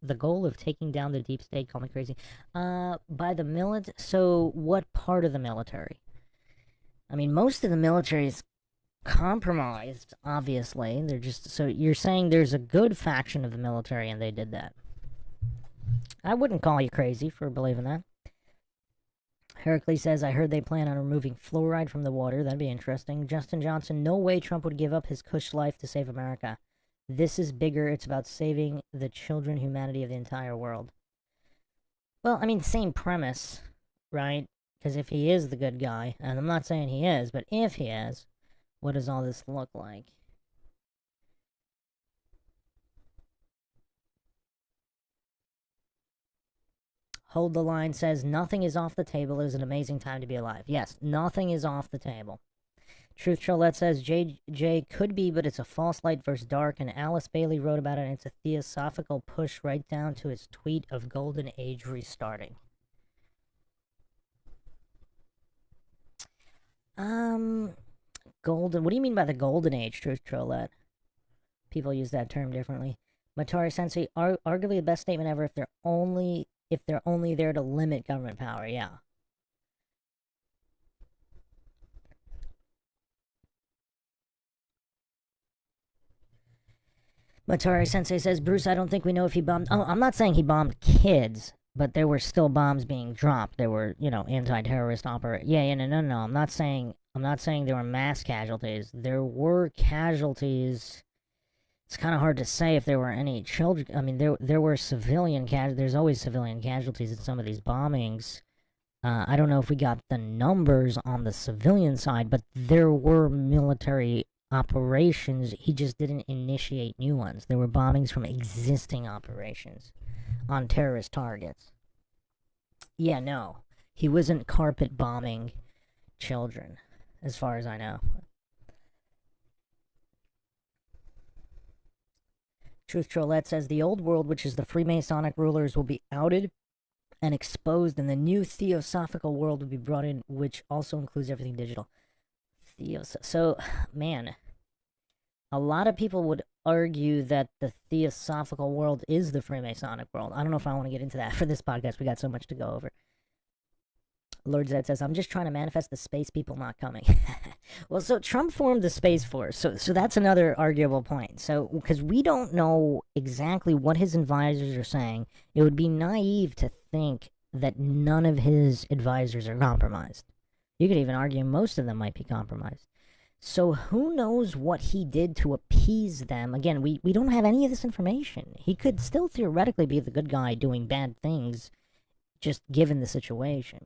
the goal of taking down the deep state. Call me crazy. By the military? So what part of the military? I mean, most of the military is compromised, obviously. So you're saying there's a good faction of the military and they did that. I wouldn't call you crazy for believing that. Heracles says, I heard they plan on removing fluoride from the water. That'd be interesting. Justin Johnson, no way Trump would give up his cush life to save America. This is bigger. It's about saving the children, humanity of the entire world. Well, I mean, same premise, right? Because if he is the good guy, and I'm not saying he is, but if he is, what does all this look like? Hold the Line says, nothing is off the table. It is an amazing time to be alive. Yes, nothing is off the table. Truth Trollette says, JJ could be, but it's a false light versus dark, and Alice Bailey wrote about it, and it's a theosophical push right down to his tweet of Golden Age restarting. Golden, what do you mean by the Golden Age, Truth Trollette? People use that term differently. Matari Sensei, arguably the best statement ever if they're only there to limit government power, yeah. Matari Sensei says, Bruce, I don't think we know if he bombed... Oh, I'm not saying he bombed kids, but there were still bombs being dropped. There were, anti-terrorist no. I'm not saying there were mass casualties. There were casualties. It's kind of hard to say if there were any children. I mean, there were civilian casualties. There's always civilian casualties in some of these bombings. I don't know if we got the numbers on the civilian side, but there were military operations. He just didn't initiate new ones. There were bombings from existing operations on terrorist targets. Yeah, no. He wasn't carpet bombing children, as far as I know. Truth Trollette says, the old world, which is the Freemasonic rulers, will be outed and exposed, and the new theosophical world will be brought in, which also includes everything digital. So, man, a lot of people would argue that the theosophical world is the Freemasonic world. I don't know if I want to get into that for this podcast. We got so much to go over. Lord Zed says, I'm just trying to manifest the space people not coming. Well, so Trump formed the Space Force. So that's another arguable point. So, because we don't know exactly what his advisors are saying, it would be naive to think that none of his advisors are compromised. You could even argue most of them might be compromised. So who knows what he did to appease them? Again, we don't have any of this information. He could still theoretically be the good guy doing bad things, just given the situation.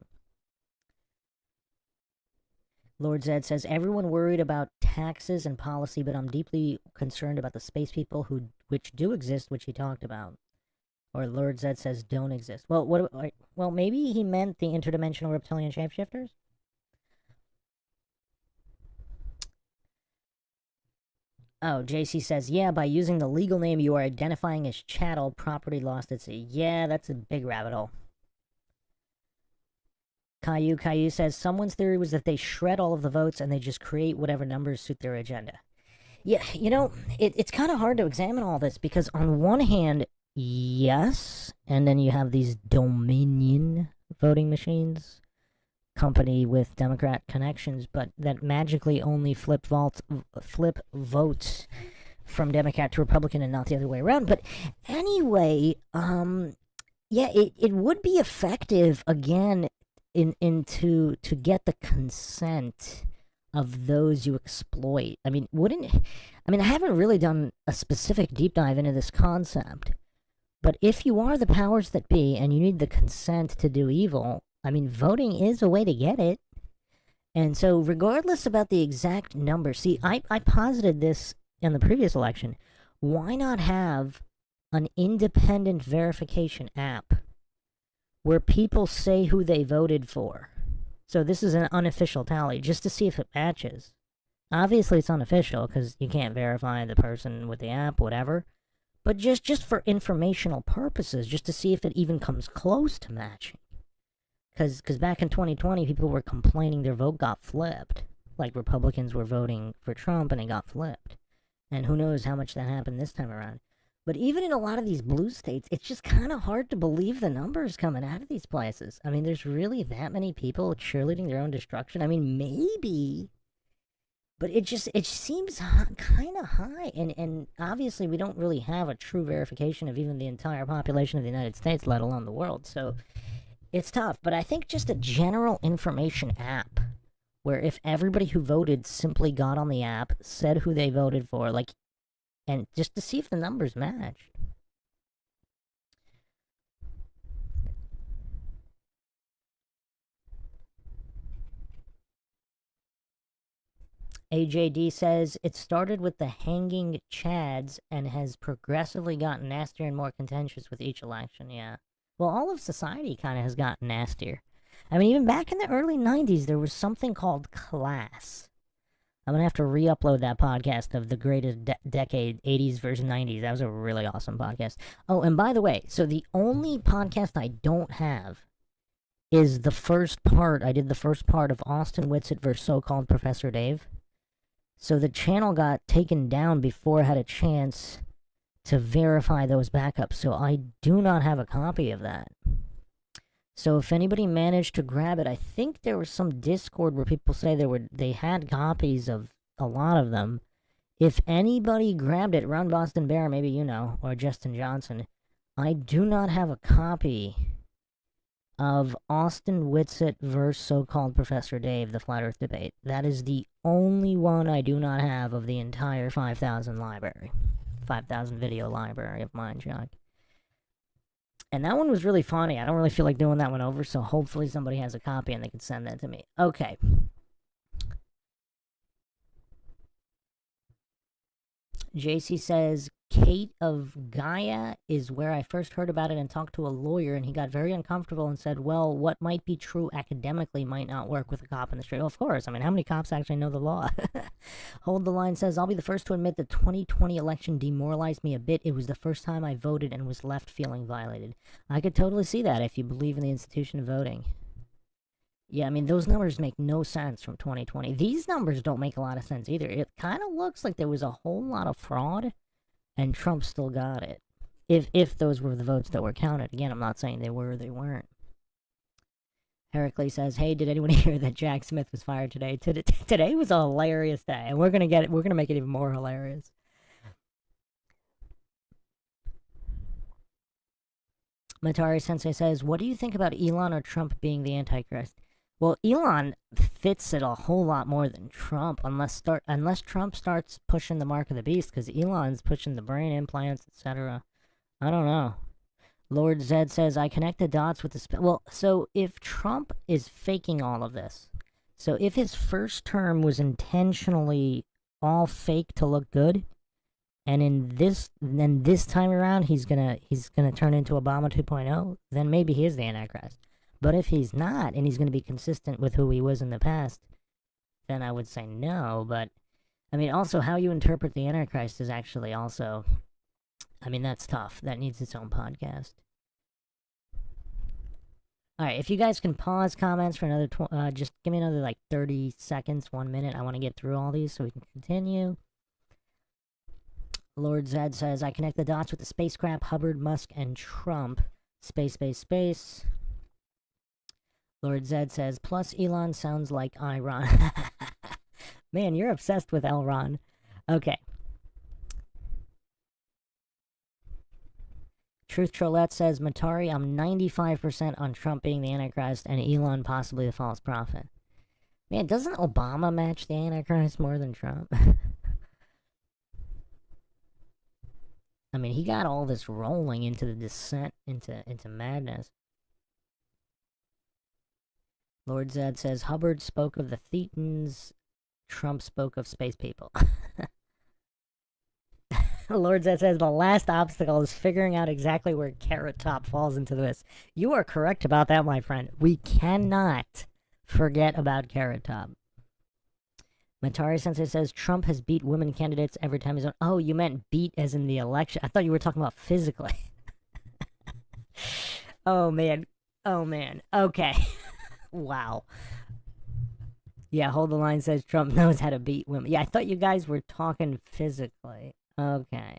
Lord Zed says, everyone worried about taxes and policy, but I'm deeply concerned about the space people which do exist, which he talked about. Or Lord Zed says don't exist. Well, maybe he meant the interdimensional reptilian shapeshifters? Oh, JC says, yeah, by using the legal name you are identifying as chattel, property lost at sea. Yeah, that's a big rabbit hole. Caillou says, someone's theory was that they shred all of the votes and they just create whatever numbers suit their agenda. Yeah, it's kind of hard to examine all this because on one hand, yes, and then you have these Dominion voting machines, company with Democrat connections, but that magically only flip votes from Democrat to Republican and not the other way around. But anyway, Yeah, it would be effective again to get the consent of those you exploit. I mean, I haven't really done a specific deep dive into this concept, but if you are the powers that be and you need the consent to do evil, I mean, voting is a way to get it. And so, regardless about the exact number, see, I posited this in the previous election. Why not have an independent verification app where people say who they voted for? So this is an unofficial tally, just to see if it matches. Obviously, it's unofficial because you can't verify the person with the app, whatever. But just for informational purposes, just to see if it even comes close to matching. Because back in 2020, people were complaining their vote got flipped. Like Republicans were voting for Trump and it got flipped. And who knows how much that happened this time around. But even in a lot of these blue states, it's just kind of hard to believe the numbers coming out of these places. I mean, there's really that many people cheerleading their own destruction. I mean, maybe. But it seems kind of high. And obviously, we don't really have a true verification of even the entire population of the United States, let alone the world. So it's tough. But I think just a general information app where if everybody who voted simply got on the app, said who they voted for, like, and just to see if the numbers matched. AJD says, it started with the hanging chads and has progressively gotten nastier and more contentious with each election, yeah. Well, all of society kind of has gotten nastier. I mean, even back in the early 90s, there was something called class. I'm going to have to re-upload that podcast of the greatest decade, 80s versus 90s. That was a really awesome podcast. Oh, and by the way, so the only podcast I don't have is the first part. I did the first part of Austin Whitsitt versus so-called Professor Dave. So the channel got taken down before I had a chance to verify those backups. So I do not have a copy of that. So if anybody managed to grab it, I think there was some Discord where people say they had copies of a lot of them. If anybody grabbed it, Ron Boston Bear, maybe you know, or Justin Johnson, I do not have a copy of Austin Whitsitt versus so-called Professor Dave, the Flat Earth debate. That is the only one I do not have of the entire 5,000 library. 5,000 video library of MINDSHOCK. And that one was really funny. I don't really feel like doing that one over, so hopefully somebody has a copy and they can send that to me. Okay. JC says, Kate of Gaia is where I first heard about it and talked to a lawyer, and he got very uncomfortable and said, well, what might be true academically might not work with a cop in the street. Well, of course. I mean, how many cops actually know the law? Hold the Line says, I'll be the first to admit the 2020 election demoralized me a bit. It was the first time I voted and was left feeling violated. I could totally see that if you believe in the institution of voting. Yeah, I mean, those numbers make no sense from 2020. These numbers don't make a lot of sense either. It kind of looks like there was a whole lot of fraud, and Trump still got it. If those were the votes that were counted. Again, I'm not saying they were or they weren't. Heracles says, hey, did anyone hear that Jack Smith was fired today? Today was a hilarious day, and we're gonna make it even more hilarious. Matari Sensei says, what do you think about Elon or Trump being the Antichrist? Well, Elon fits it a whole lot more than Trump, unless Trump starts pushing the mark of the beast, because Elon's pushing the brain implants, etc. I don't know. Lord Zed says, I connect the dots with the... Well, so if Trump is faking all of this, so if his first term was intentionally all fake to look good, and then this time around he's gonna turn into Obama 2.0, then maybe he is the Antichrist. But if he's not, and he's going to be consistent with who he was in the past, then I would say no. But, I mean, also, how you interpret the Antichrist is actually also... I mean, that's tough. That needs its own podcast. Alright, if you guys can pause comments for another... just give me another, 30 seconds, 1 minute. I want to get through all these so we can continue. Lord Zed says, I connect the dots with the spacecraft, Hubbard, Musk, and Trump. Space. Lord Zed says, plus Elon sounds like Iron. Man, you're obsessed with Elron. Okay. Truth Trollette says, Matari, I'm 95% on Trump being the Antichrist and Elon possibly the false prophet. Man, doesn't Obama match the Antichrist more than Trump? I mean, he got all this rolling into the descent into madness. Lord Zed says, Hubbard spoke of the Thetans, Trump spoke of space people. Lord Zed says, the last obstacle is figuring out exactly where Carrot Top falls into this. You are correct about that, my friend. We cannot forget about Carrot Top. Matari Sensei says, Trump has beat women candidates every time he's on. Oh, you meant beat as in the election. I thought you were talking about physically. Oh, man. Oh, man. Okay. Wow. Yeah, Hold the Line says Trump knows how to beat women. Yeah, I thought you guys were talking physically. Okay.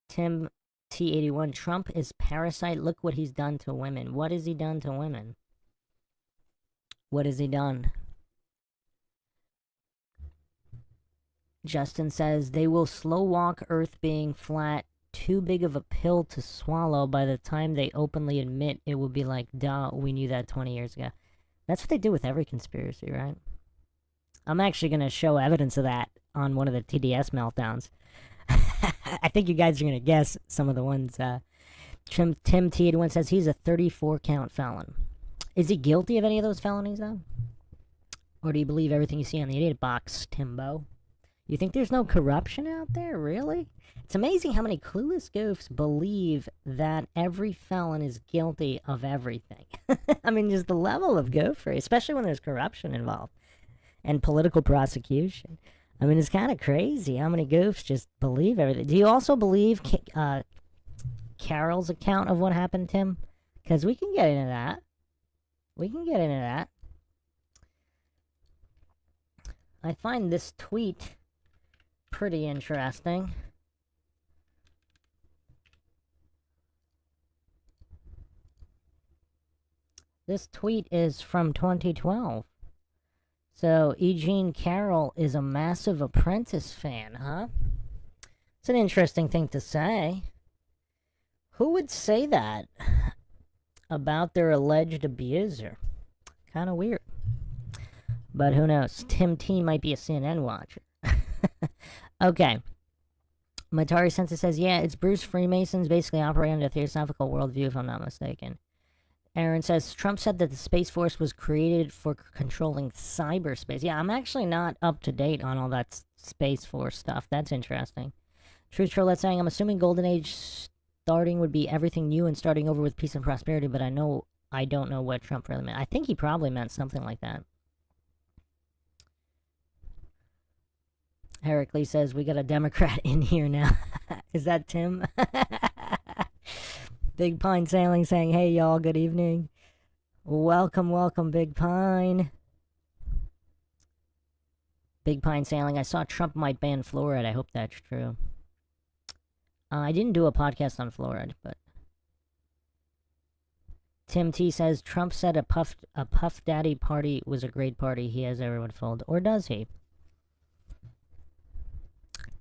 Tim T81, Trump is parasite. Look what he's done to women. What has he done to women? What has he done? Justin says, they will slow walk Earth being flat. Too big of a pill to swallow. By the time they openly admit, it will be like, duh, we knew that 20 years ago. That's what they do with every conspiracy, right? I'm actually going to show evidence of that on one of the TDS meltdowns. I think you guys are going to guess some of the ones. Tim T81 says he's a 34-count felon. Is he guilty of any of those felonies, though? Or do you believe everything you see on the idiot box, Timbo? You think there's no corruption out there, really? It's amazing how many clueless goofs believe that every felon is guilty of everything. I mean, just the level of goofery, especially when there's corruption involved and political prosecution. I mean, it's kind of crazy how many goofs just believe everything. Do you also believe Carol's account of what happened, Tim? Because we can get into that. We can get into that. I find this tweet pretty interesting. This tweet is from 2012. So, E. Jean Carroll is a massive Apprentice fan, huh? It's an interesting thing to say. Who would say that about their alleged abuser? Kind of weird. But who knows? Tim T might be a CNN watcher. Okay. Matari Sensei says, yeah, it's Bruce Freemasons basically operate under a theosophical worldview, if I'm not mistaken. Aaron says, Trump said that the Space Force was created for controlling cyberspace. Yeah, I'm actually not up to date on all that Space Force stuff. That's interesting. Truth Trollette saying, I'm assuming Golden Age starting would be everything new and starting over with peace and prosperity, but I don't know what Trump really meant. I think he probably meant something like that. Heracles says, we got a Democrat in here now. Is that Tim? Big Pine Sailing saying, hey y'all, good evening. Welcome, welcome, Big Pine. Big Pine Sailing, I saw Trump might ban fluoride. I hope that's true. I didn't do a podcast on fluoride, but... Tim T says, Trump said a Puff Daddy party was a great party. He has everyone fooled. Or does he?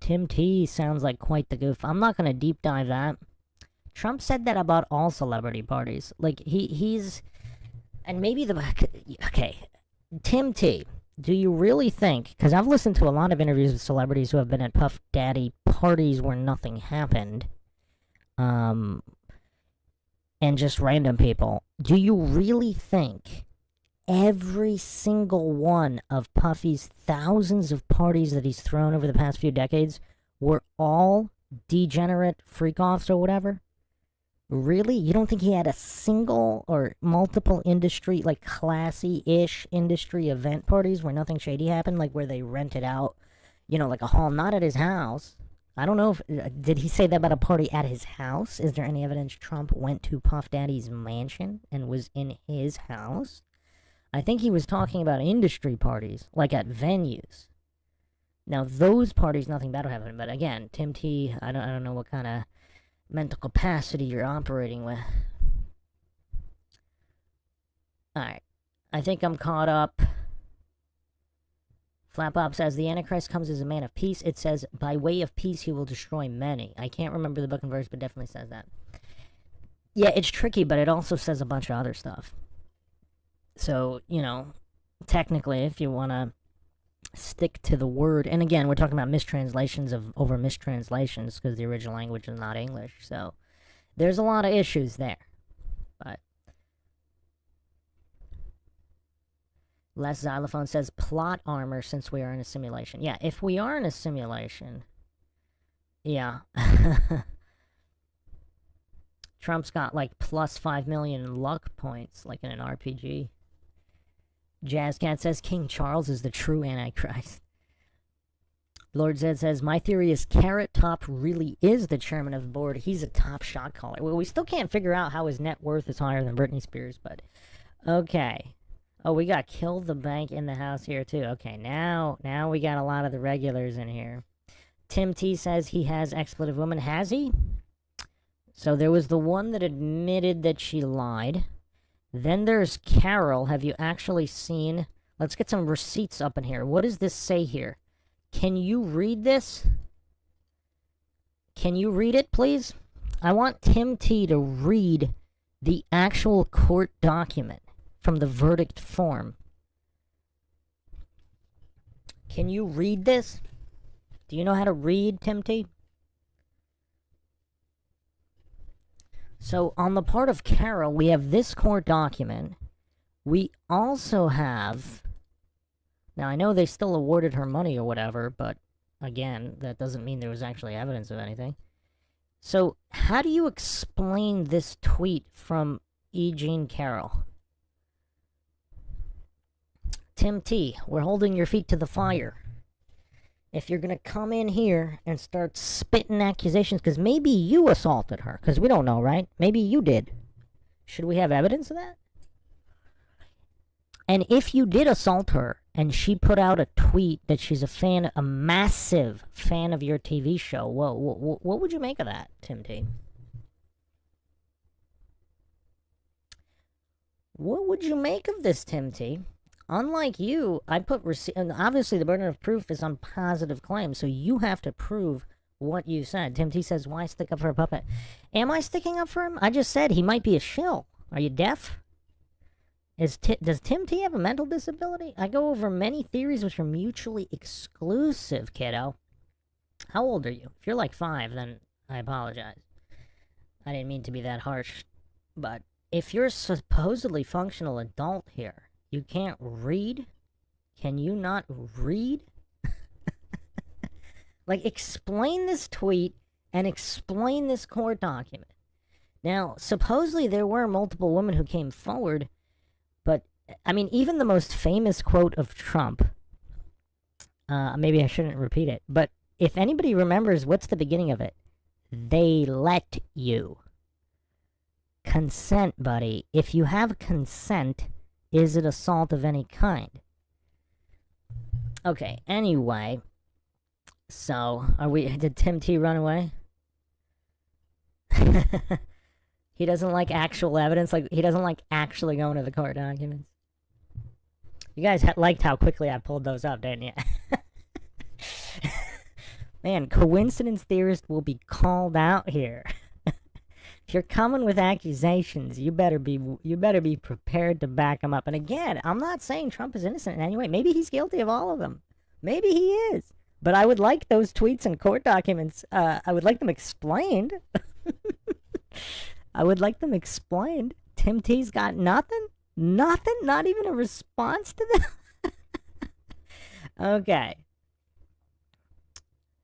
Tim T sounds like quite the goof. I'm not going to deep dive that. Trump said that about all celebrity parties. Like, he's... And maybe the... Okay. Tim T, do you really think... Because I've listened to a lot of interviews with celebrities who have been at Puff Daddy parties where nothing happened. And just random people. Do you really think every single one of Puffy's thousands of parties that he's thrown over the past few decades were all degenerate freak-offs or whatever? Really? You don't think he had a single or multiple industry, like classy-ish industry event parties where nothing shady happened, like where they rented out, you know, like a hall, not at his house? I don't know if, did he say that about a party at his house? Is there any evidence Trump went to Puff Daddy's mansion and was in his house? I think he was talking about industry parties, like at venues. Now, those parties, nothing bad will happen. But again, Tim T, I don't know what kind of mental capacity you're operating with. Alright. I think I'm caught up. Flapop says, the Antichrist comes as a man of peace. It says, by way of peace he will destroy many. I can't remember the book and verse, but definitely says that. Yeah, it's tricky, but it also says a bunch of other stuff. So, you know, technically, if you want to stick to the word, and again, we're talking about mistranslations over mistranslations, because the original language is not English, so there's a lot of issues there. But Les Xylophone says, plot armor since we are in a simulation. Yeah, if we are in a simulation, yeah. Trump's got like plus 5 million luck points, like in an RPG. Jazzcat says, King Charles is the true Antichrist. Lord Zed says, my theory is Carrot Top really is the chairman of the board. He's a top shot caller. Well, we still can't figure out how his net worth is higher than Britney Spears, but okay. Oh, we got Kill the Bank in the house here, too. Okay, now we got a lot of the regulars in here. Tim T says he has expletive woman. Has he? So there was the one that admitted that she lied. Then there's Carol. Have you actually seen... Let's get some receipts up in here. What does this say here? Can you read this? Can you read it, please? I want Tim T to read the actual court document from the verdict form. Can you read this? Do you know how to read, Tim T? So, on the part of Carol, we have this court document. We also have... Now, I know they still awarded her money or whatever, but, again, that doesn't mean there was actually evidence of anything. So, how do you explain this tweet from E. Jean Carroll? Tim T, we're holding your feet to the fire. If you're going to come in here and start spitting accusations, because maybe you assaulted her, because we don't know, right? Maybe you did. Should we have evidence of that? And if you did assault her, and she put out a tweet that she's a massive fan of your TV show, what would you make of that, Tim T? What would you make of this, Tim T? Unlike you, I put receipt, and obviously the burden of proof is on positive claims, so you have to prove what you said. Tim T says, why stick up for a puppet? Am I sticking up for him? I just said he might be a shill. Are you deaf? Does Tim T have a mental disability? I go over many theories which are mutually exclusive, kiddo. How old are you? If you're like 5, then I apologize. I didn't mean to be that harsh. But if you're a supposedly functional adult here, you can't read? Can you not read? Like, explain this tweet and explain this court document. Now, supposedly there were multiple women who came forward, but, I mean, even the most famous quote of Trump, maybe I shouldn't repeat it, but if anybody remembers, what's the beginning of it? They let you. Consent, buddy. If you have consent, is it assault of any kind? Okay, anyway. So, did Tim T run away? He doesn't like actual evidence, like, he doesn't like actually going to the court documents. You guys liked how quickly I pulled those up, didn't you? Man, coincidence theorists will be called out here. If you're coming with accusations, you better be prepared to back them up. And again, I'm not saying Trump is innocent in any way. Maybe he's guilty of all of them. Maybe he is. But I would like those tweets and court documents. I would like them explained. I would like them explained. Tim T's got nothing? Nothing? Not even a response to them? Okay.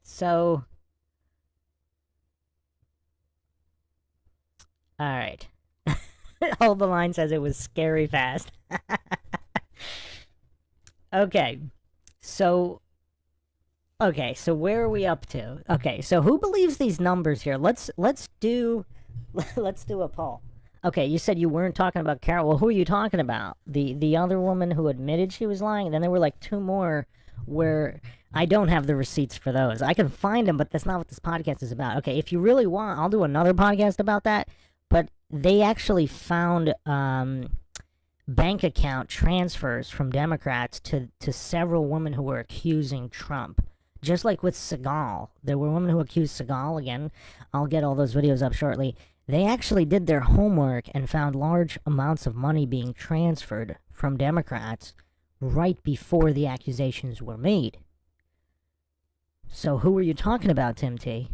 So... Alright. Hold the line says it was scary fast. Okay. So where are we up to? Okay, so who believes these numbers here? Let's do a poll. Okay, you said you weren't talking about Carol. Well, who are you talking about? The other woman who admitted she was lying? And then there were like 2 more where I don't have the receipts for those. I can find them, but that's not what this podcast is about. Okay, if you really want, I'll do another podcast about that. But they actually found bank account transfers from Democrats to several women who were accusing Trump. Just like with Segal, there were women who accused Segal. Again, I'll get all those videos up shortly. They actually did their homework and found large amounts of money being transferred from Democrats right before the accusations were made. So who are you talking about, Tim T?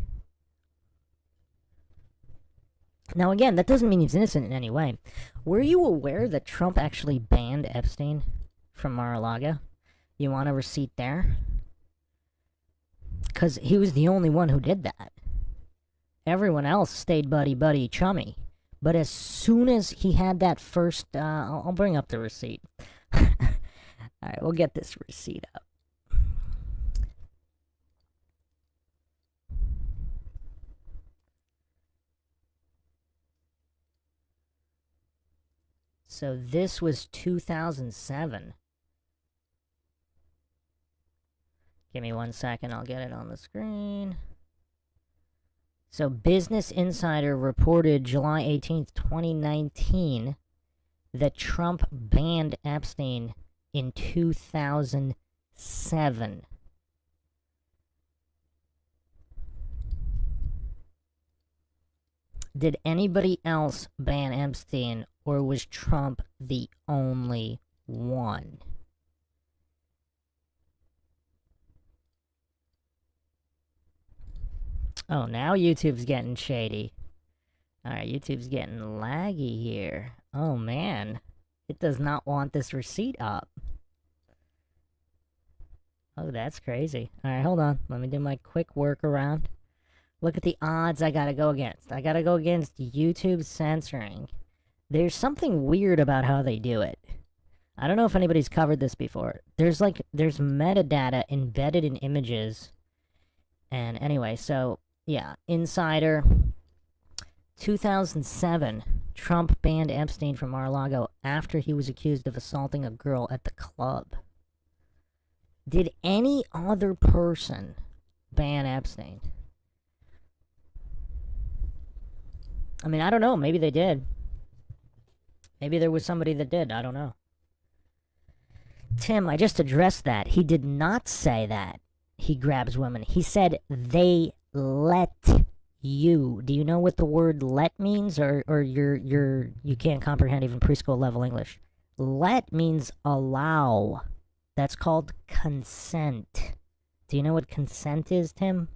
Now again, that doesn't mean he's innocent in any way. Were you aware that Trump actually banned Epstein from Mar-a-Lago? You want a receipt there? Because he was the only one who did that. Everyone else stayed buddy-buddy chummy. But as soon as he had that first... I'll bring up the receipt. Alright, we'll get this receipt up. So this was 2007. Give me 1 second, I'll get it on the screen. So Business Insider reported July 18th, 2019 that Trump banned Epstein in 2007. Did anybody else ban Epstein, or was Trump the only one? Oh, now YouTube's getting shady. Alright, YouTube's getting laggy here. Oh man, it does not want this receipt up. Oh, that's crazy. Alright, hold on. Let me do my quick workaround. Look at the odds I gotta go against. I gotta go against YouTube censoring. There's something weird about how they do it. I don't know if anybody's covered this before. There's metadata embedded in images. And anyway, so, yeah, Insider, 2007, Trump banned Epstein from Mar-a-Lago after he was accused of assaulting a girl at the club. Did any other person ban Epstein? I mean, I don't know. Maybe they did. Maybe there was somebody that did. I don't know. Tim, I just addressed that. He did not say that he grabs women. He said they let you. Do you know what the word let means? Or you can't comprehend even preschool level English. Let means allow. That's called consent. Do you know what consent is, Tim?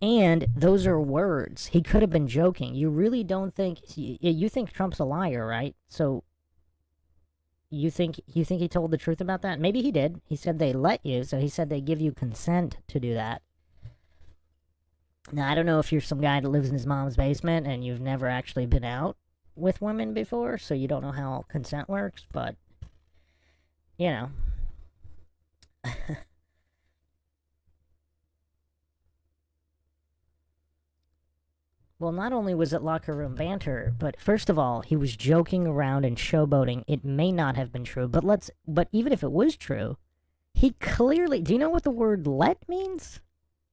And those are words. He could have been joking. You really don't think... You think Trump's a liar, right? So, you think he told the truth about that? Maybe he did. He said they let you, so he said they give you consent to do that. Now, I don't know if you're some guy that lives in his mom's basement and you've never actually been out with women before, so you don't know how consent works, but... You know... Well, not only was it locker room banter, but first of all, he was joking around and showboating. It may not have been true, but even if it was true, he clearly... Do you know what the word let means?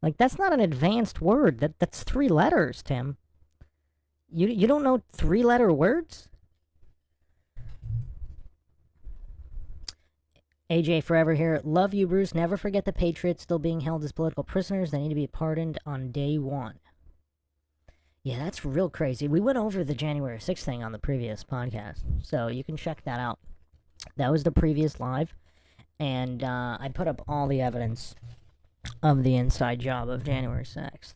Like, that's not an advanced word. That's 3 letters, Tim. You don't know 3-letter words? AJ Forever here. Love you, Bruce. Never forget the Patriots still being held as political prisoners. They need to be pardoned on day 1. Yeah, that's real crazy. We went over the January 6th thing on the previous podcast, so you can check that out. That was the previous live, and I put up all the evidence of the inside job of January 6th.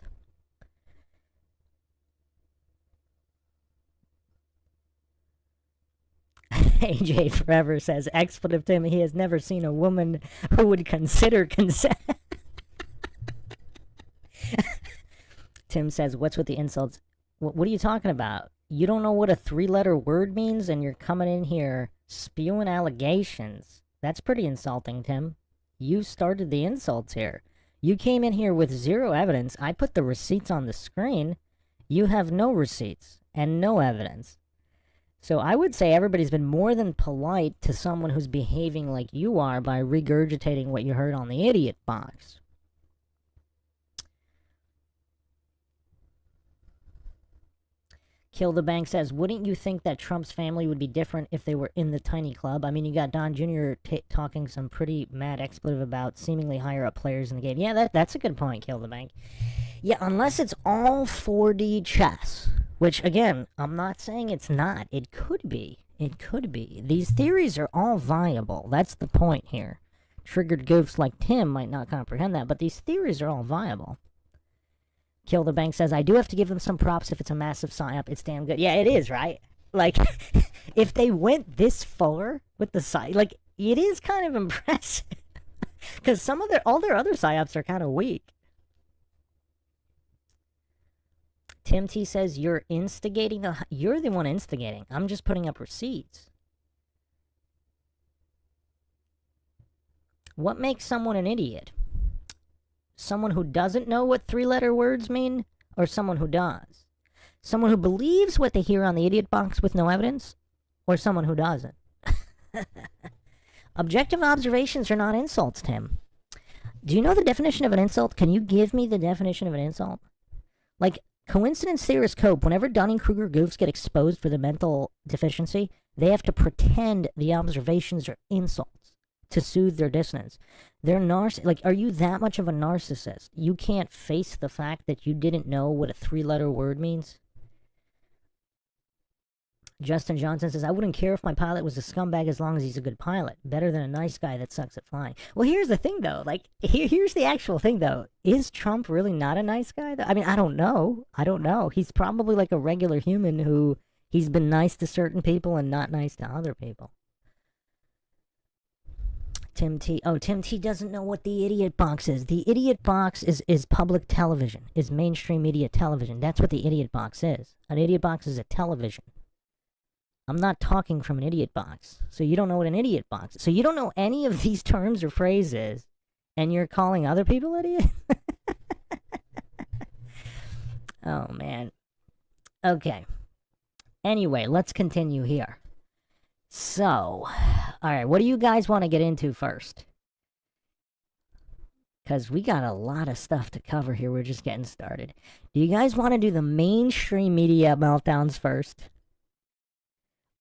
AJ Forever says, expletive Tim, he has never seen a woman who would consider consent. Tim says, what's with the insults? What are you talking about? You don't know what a 3-letter word means, and you're coming in here spewing allegations. That's pretty insulting, Tim. You started the insults here. You came in here with 0 evidence. I put the receipts on the screen. You have no receipts and no evidence. So I would say everybody's been more than polite to someone who's behaving like you are by regurgitating what you heard on the idiot box. Kill the Bank says, wouldn't you think that Trump's family would be different if they were in the tiny club? I mean, you got Don Jr. talking some pretty mad expletive about seemingly higher up players in the game. Yeah, that's a good point, Kill the Bank. Yeah, unless it's all 4D chess, which, again, I'm not saying it's not. It could be. It could be. These theories are all viable. That's the point here. Triggered goofs like Tim might not comprehend that, but these theories are all viable. Kill the Bank says, I do have to give them some props if it's a massive psyop. It's damn good. Yeah, it is, right? Like, if they went this far with the psyop, like, it is kind of impressive. Because all their other psyops are kind of weak. Tim T says, you're instigating you're the one instigating. I'm just putting up receipts. What makes someone an idiot? Someone who doesn't know what three-letter words mean, or someone who does? Someone who believes what they hear on the idiot box with no evidence, or someone who doesn't? Objective observations are not insults, Tim. Do you know the definition of an insult? Can you give me the definition of an insult? Like, coincidence theorists cope. Whenever Dunning-Kruger goofs get exposed for the mental deficiency, they have to pretend the observations are insults to soothe their dissonance. They're like, are you that much of a narcissist? You can't face the fact that you didn't know what a three-letter word means? Justin Johnson says, I wouldn't care if my pilot was a scumbag as long as he's a good pilot. Better than a nice guy that sucks at flying. Well, here's the thing, though. Like, here's the actual thing, though. Is Trump really not a nice guy? I mean, I don't know. He's probably like a regular human who he's been nice to certain people and not nice to other people. Tim T. Oh, Tim T doesn't know what the idiot box is. The idiot box is public television, is mainstream media television. That's what the idiot box is. An idiot box is a television. I'm not talking from an idiot box. So you don't know what an idiot box is. So you don't know any of these terms or phrases, and you're calling other people idiots? Oh, man. Okay. Anyway, let's continue here. So, alright, what do you guys want to get into first? Because we got a lot of stuff to cover here. We're just getting started. Do you guys want to do the mainstream media meltdowns first?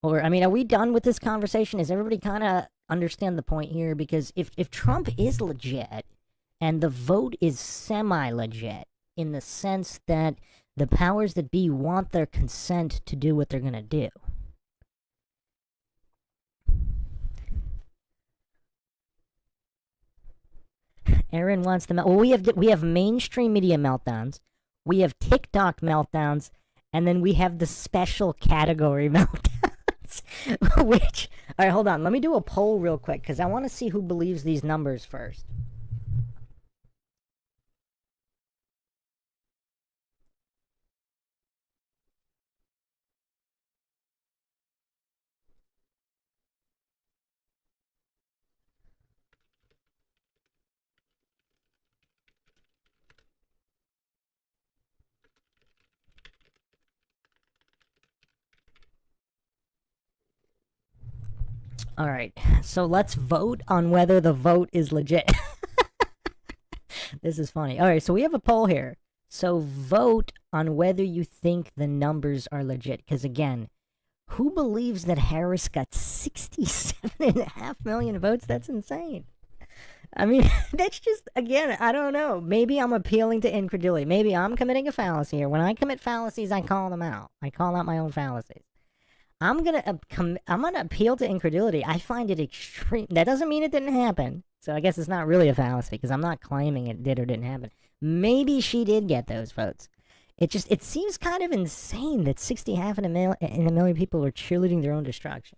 Or, I mean, are we done with this conversation? Does everybody kind of understand the point here? Because if Trump is legit, and the vote is semi-legit, in the sense that the powers that be want their consent to do what they're going to do. Aaron wants to well, we have mainstream media meltdowns, we have TikTok meltdowns, and then we have the special category meltdowns. Which, all right, hold on. Let me do a poll real quick because I want to see who believes these numbers first. All right, so let's vote on whether the vote is legit. This is funny. All right, so we have a poll here. So vote on whether you think the numbers are legit. Because again, who believes that Harris got 67.5 million votes? That's insane. I mean, that's just, again, I don't know. Maybe I'm appealing to incredulity. Maybe I'm committing a fallacy here. When I commit fallacies, I call them out. I call out my own fallacies. I'm gonna appeal to incredulity. I find it extreme. That doesn't mean it didn't happen. So I guess it's not really a fallacy because I'm not claiming it did or didn't happen. Maybe she did get those votes. It seems kind of insane that 60.5 in a million people are cheerleading their own destruction.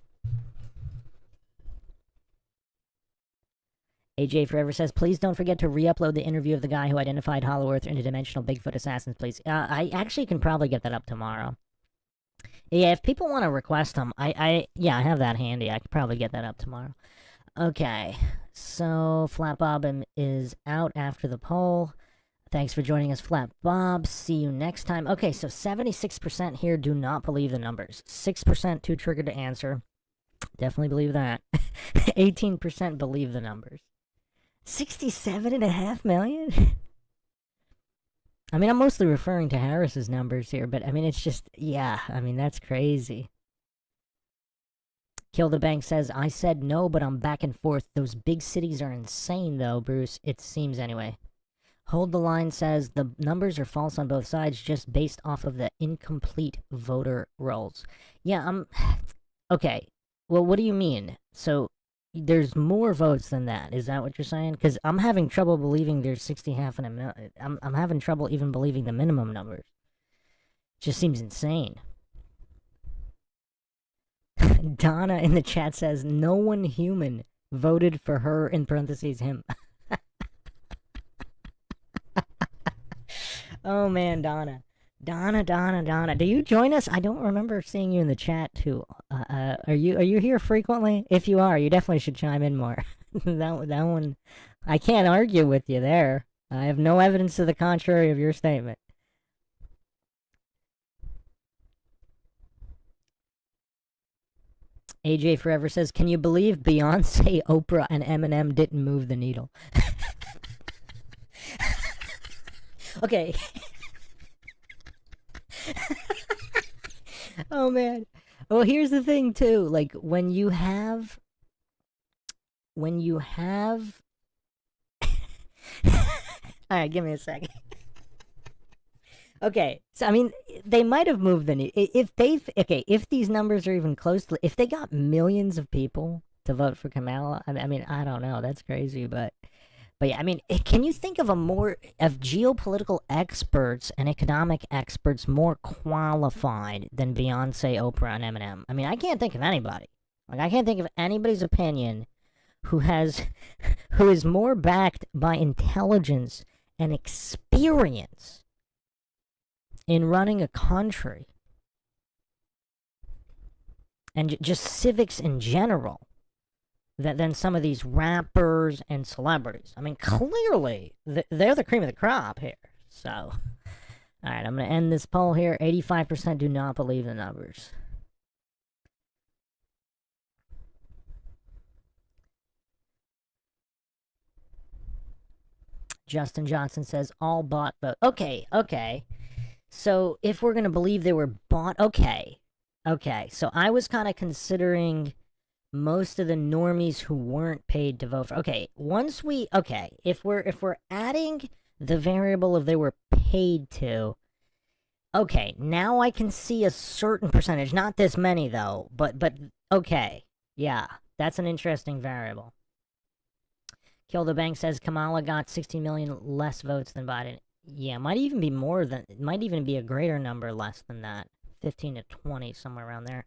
AJ Forever says, please don't forget to re-upload the interview of the guy who identified Hollow Earth interdimensional Bigfoot assassins, please. I actually can probably get that up tomorrow. Yeah, if people want to request them, I have that handy. I could probably get that up tomorrow. Okay, so Flat Bob is out after the poll. Thanks for joining us, Flat Bob. See you next time. Okay, so 76% here do not believe the numbers. 6% too triggered to answer. Definitely believe that. 18% believe the numbers. 67.5 million? I mean, I'm mostly referring to Harris's numbers here, but I mean, it's just, yeah, I mean, that's crazy. Kill the Bank says, I said no, but I'm back and forth. Those big cities are insane, though, Bruce. It seems anyway. Hold the Line says, the numbers are false on both sides, just based off of the incomplete voter rolls. Yeah, okay. Well, what do you mean? So, there's more votes than that. Is that what you're saying? Because I'm having trouble believing there's 60 half and a million. I'm having trouble even believing the minimum numbers. Just seems insane. Donna in the chat says, no one human voted for her, in parentheses, him. Oh man, Donna. Donna. Do you join us? I don't remember seeing you in the chat too. Are you here frequently? If you are, you definitely should chime in more. that one, I can't argue with you there. I have no evidence to the contrary of your statement. AJ Forever says, can you believe Beyonce, Oprah, and Eminem didn't move the needle? Okay. Oh man. Well, here's the thing too. Like when you have all right, give me a second. Okay, so I mean, they might have moved the needle if these numbers are even close to, if they got millions of people to vote for Kamala. I mean, I don't know. That's crazy, but yeah, I mean, can you think of geopolitical experts and economic experts more qualified than Beyonce, Oprah, and Eminem? I mean, I can't think of anybody. Like, I can't think of anybody's opinion who is more backed by intelligence and experience in running a country and just civics in general than some of these rappers and celebrities. I mean, clearly, they're the cream of the crop here. So, all right, I'm going to end this poll here. 85% do not believe the numbers. Justin Johnson says, all bot vote. Okay. So, if we're going to believe they were bought, okay. So, I was kind of considering most of the normies who weren't paid to vote for. If we're adding the variable of they were paid to, okay, now I can see a certain percentage. Not this many though, but okay, yeah, that's an interesting variable. Kill the Bank says Kamala got 60 million less votes than Biden. Yeah, might even be a greater number less than that. 15 to 20, somewhere around there.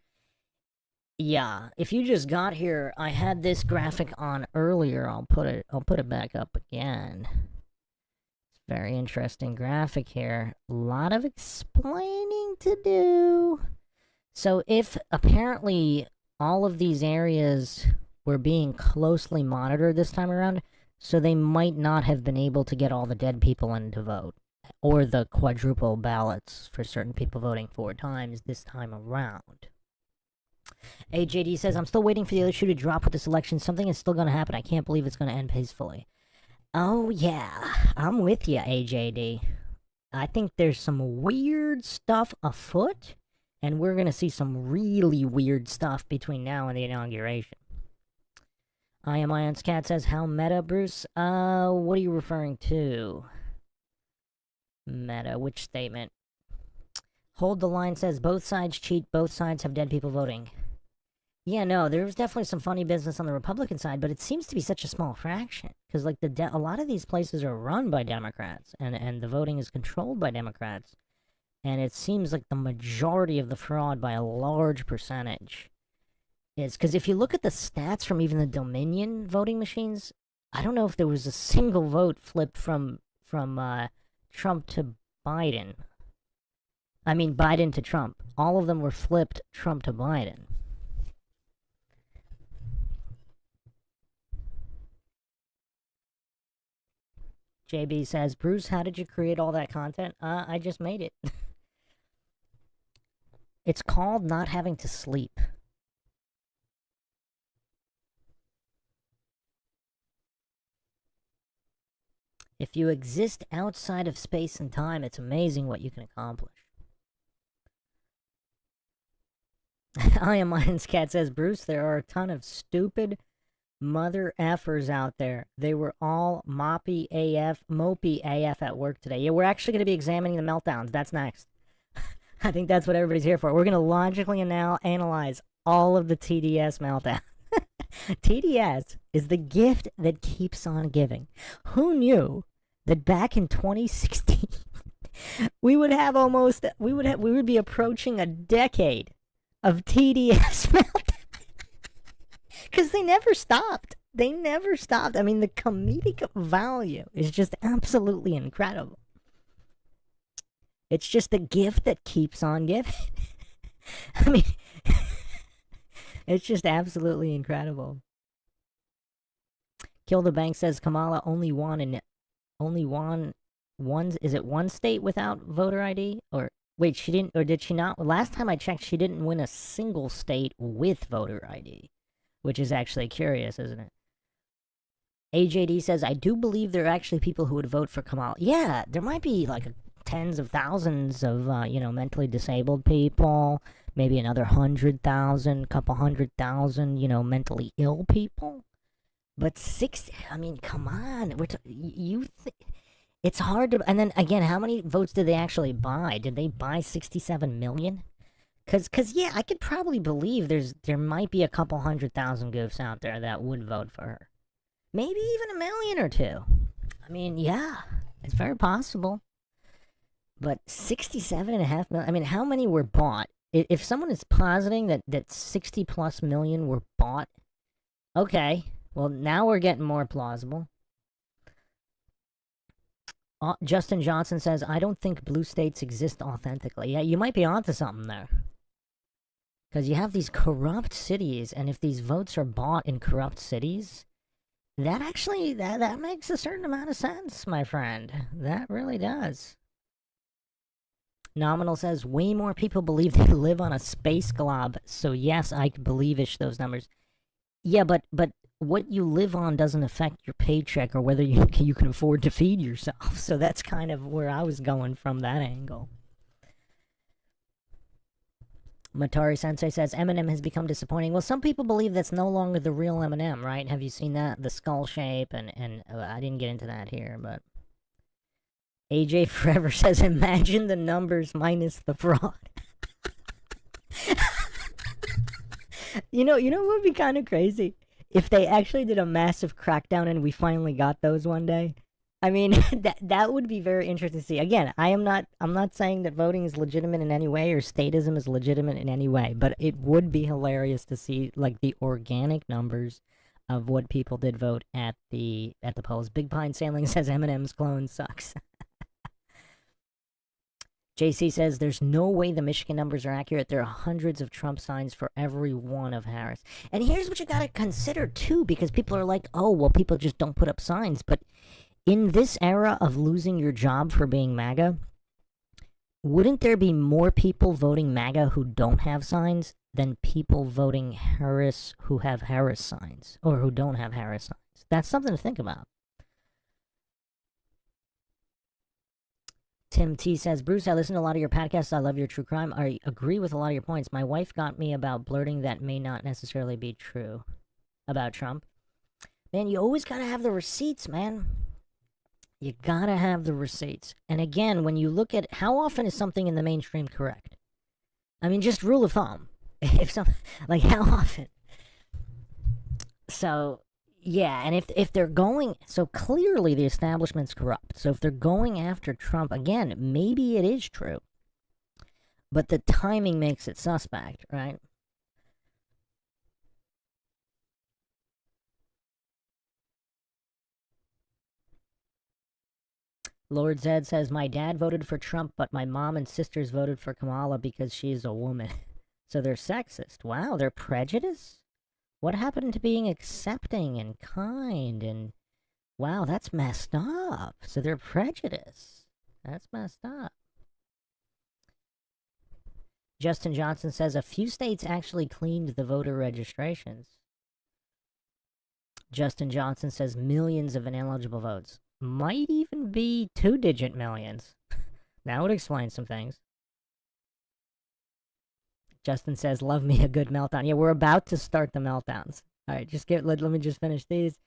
Yeah, if you just got here, I had this graphic on earlier. I'll put it back up again. It's a very interesting graphic here. A lot of explaining to do. So if apparently all of these areas were being closely monitored this time around, so they might not have been able to get all the dead people in to vote, or the quadruple ballots for certain people voting 4 times this time around. AJD says, I'm still waiting for the other shoe to drop with this election. Something is still going to happen. I can't believe it's going to end peacefully. Oh, yeah. I'm with you, AJD. I think there's some weird stuff afoot, and we're going to see some really weird stuff between now and the inauguration. I Am Ion's Cat says, how meta, Bruce? What are you referring to? Meta, which statement? Hold the Line says, both sides cheat, both sides have dead people voting. Yeah, no, there was definitely some funny business on the Republican side, but it seems to be such a small fraction. Because, like, a lot of these places are run by Democrats, and the voting is controlled by Democrats. And it seems like the majority of the fraud, by a large percentage, is... Because if you look at the stats from even the Dominion voting machines, I don't know if there was a single vote flipped from Trump to Biden. I mean, Biden to Trump. All of them were flipped Trump to Biden. JB says, Bruce, how did you create all that content? I just made it. It's called not having to sleep. If you exist outside of space and time, it's amazing what you can accomplish. I am Lions Cat says, Bruce, there are a ton of stupid mother effers out there. They were all mopey AF at work today. Yeah, we're actually going to be examining the meltdowns. That's next. I think that's what everybody's here for. We're going to logically analyze all of the TDS meltdowns. TDS is the gift that keeps on giving. Who knew that back in 2016 we would be approaching a decade of TDS meltdown? Because they never stopped. They never stopped. I mean, the comedic value is just absolutely incredible. It's just a gift that keeps on giving. I mean, it's just absolutely incredible. Kill the Bank says Kamala only won is it one state without voter ID? Or wait, she didn't, or did she not? Last time I checked, she didn't win a single state with voter ID, which is actually curious, isn't it? AJD says, I do believe there are actually people who would vote for Kamala. Yeah, there might be like tens of thousands of, mentally disabled people, maybe another 100,000, couple 100,000, mentally ill people. But come on. It's hard to, and then again, how many votes did they actually buy? Did they buy 67 million? Cause yeah, I could probably believe there might be a couple 100,000 goofs out there that would vote for her. Maybe even 1 million or 2. I mean, yeah, it's very possible. But 67.5 million, I mean, how many were bought? If someone is positing that 60 plus million were bought, okay, well, now we're getting more plausible. Justin Johnson says, I don't think blue states exist authentically. Yeah, you might be onto something there. Because you have these corrupt cities, and if these votes are bought in corrupt cities, that actually, that makes a certain amount of sense, my friend. That really does. Nominal says, way more people believe they live on a space glob, so yes, I believe-ish those numbers. Yeah, but what you live on doesn't affect your paycheck or whether you can afford to feed yourself, so that's kind of where I was going from that angle. Matari Sensei says, Eminem has become disappointing. Well, some people believe that's no longer the real Eminem, right? Have you seen that? The skull shape, and I didn't get into that here, but... AJ Forever says, imagine the numbers minus the fraud. You know what would be kind of crazy? If they actually did a massive crackdown and we finally got those one day. I mean, that would be very interesting to see. Again, I'm not saying that voting is legitimate in any way or statism is legitimate in any way, but it would be hilarious to see like the organic numbers of what people did vote at the polls. Big Pine Sailing says Eminem's clone sucks. JC says, there's no way the Michigan numbers are accurate. There are hundreds of Trump signs for every one of Harris. And here's what you gotta consider, too, because people are like, oh, well, people just don't put up signs. But in this era of losing your job for being MAGA, wouldn't there be more people voting MAGA who don't have signs than people voting Harris who have Harris signs, or who don't have Harris signs? That's something to think about. Tim T says, Bruce, I listen to a lot of your podcasts. I love your true crime. I agree with a lot of your points. My wife got me about blurting that may not necessarily be true about Trump. Man, you always gotta have the receipts, man. You gotta have the receipts. And again, when you look at how often is something in the mainstream correct? I mean, just rule of thumb. If some, like, how often? So... yeah, and if they're going... so clearly the establishment's corrupt. So if they're going after Trump, again, maybe it is true. But the timing makes it suspect, right? Lord Zed says, my dad voted for Trump, but my mom and sisters voted for Kamala because she's a woman. So they're sexist. Wow, they're prejudiced? What happened to being accepting and kind and... wow, that's messed up. So they're prejudiced. That's messed up. Justin Johnson says, a few states actually cleaned the voter registrations. Justin Johnson says, millions of ineligible votes. might even be 2-digit millions. That would explain some things. Justin says, love me a good meltdown. Yeah, we're about to start the meltdowns. Alright, let me just finish these.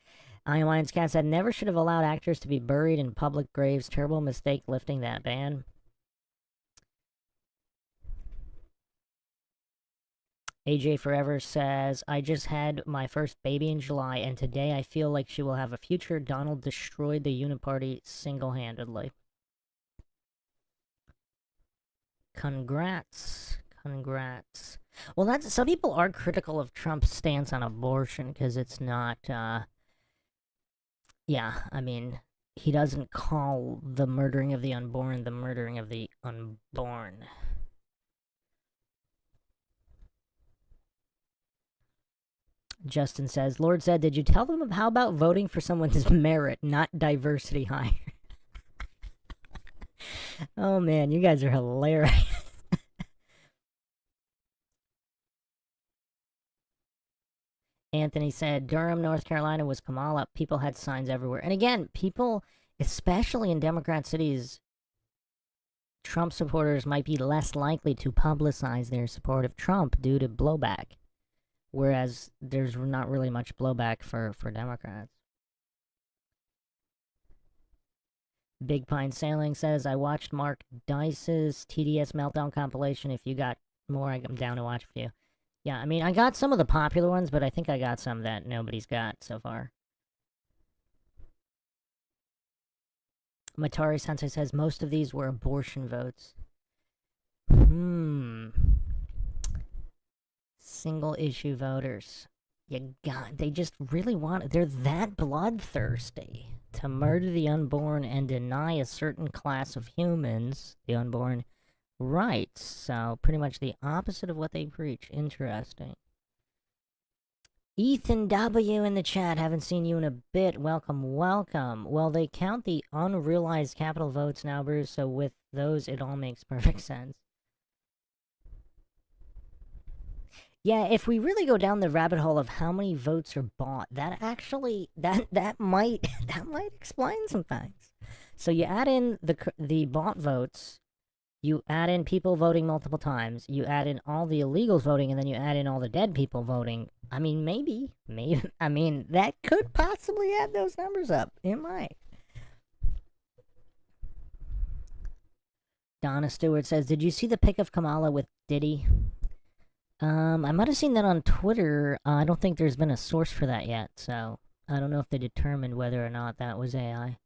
I Am Lions Cat said, never should have allowed actors to be buried in public graves. Terrible mistake lifting that ban. AJ Forever says, I just had my first baby in July, and today I feel like she will have a future. Donald destroyed the Uniparty single-handedly. Congrats. Congrats. Well, some people are critical of Trump's stance on abortion, because it's not, yeah, I mean, he doesn't call the murdering of the unborn the murdering of the unborn. Justin says, Lord said, did you tell them how about voting for someone's merit, not diversity hire? Oh man, you guys are hilarious. Anthony said, Durham, North Carolina was Kamala. People had signs everywhere. And again, people, especially in Democrat cities, Trump supporters might be less likely to publicize their support of Trump due to blowback. Whereas there's not really much blowback for Democrats. Big Pine Sailing says, I watched Mark Dice's TDS Meltdown compilation. If you got more, I'm down to watch a few. Yeah, I mean, I got some of the popular ones, but I think I got some that nobody's got so far. Matari Sensei says, most of these were abortion votes. Single issue voters. They just really they're that bloodthirsty to murder the unborn and deny a certain class of humans, the unborn, rights. So pretty much the opposite of what they preach. Interesting. Ethan W. in the chat, haven't seen you in a bit. Welcome, welcome. Well, they count the unrealized capital votes now, Bruce, so with those it all makes perfect sense. Yeah, if we really go down the rabbit hole of how many votes are bought, that actually that might explain some things. So you add in the bought votes, you add in people voting multiple times, you add in all the illegals voting, and then you add in all the dead people voting. I mean, maybe I mean that could possibly add those numbers up. It might. Donna Stewart says, "Did you see the pic of Kamala with Diddy?" I might have seen that on Twitter. I don't think there's been a source for that yet, so I don't know if they determined whether or not that was AI.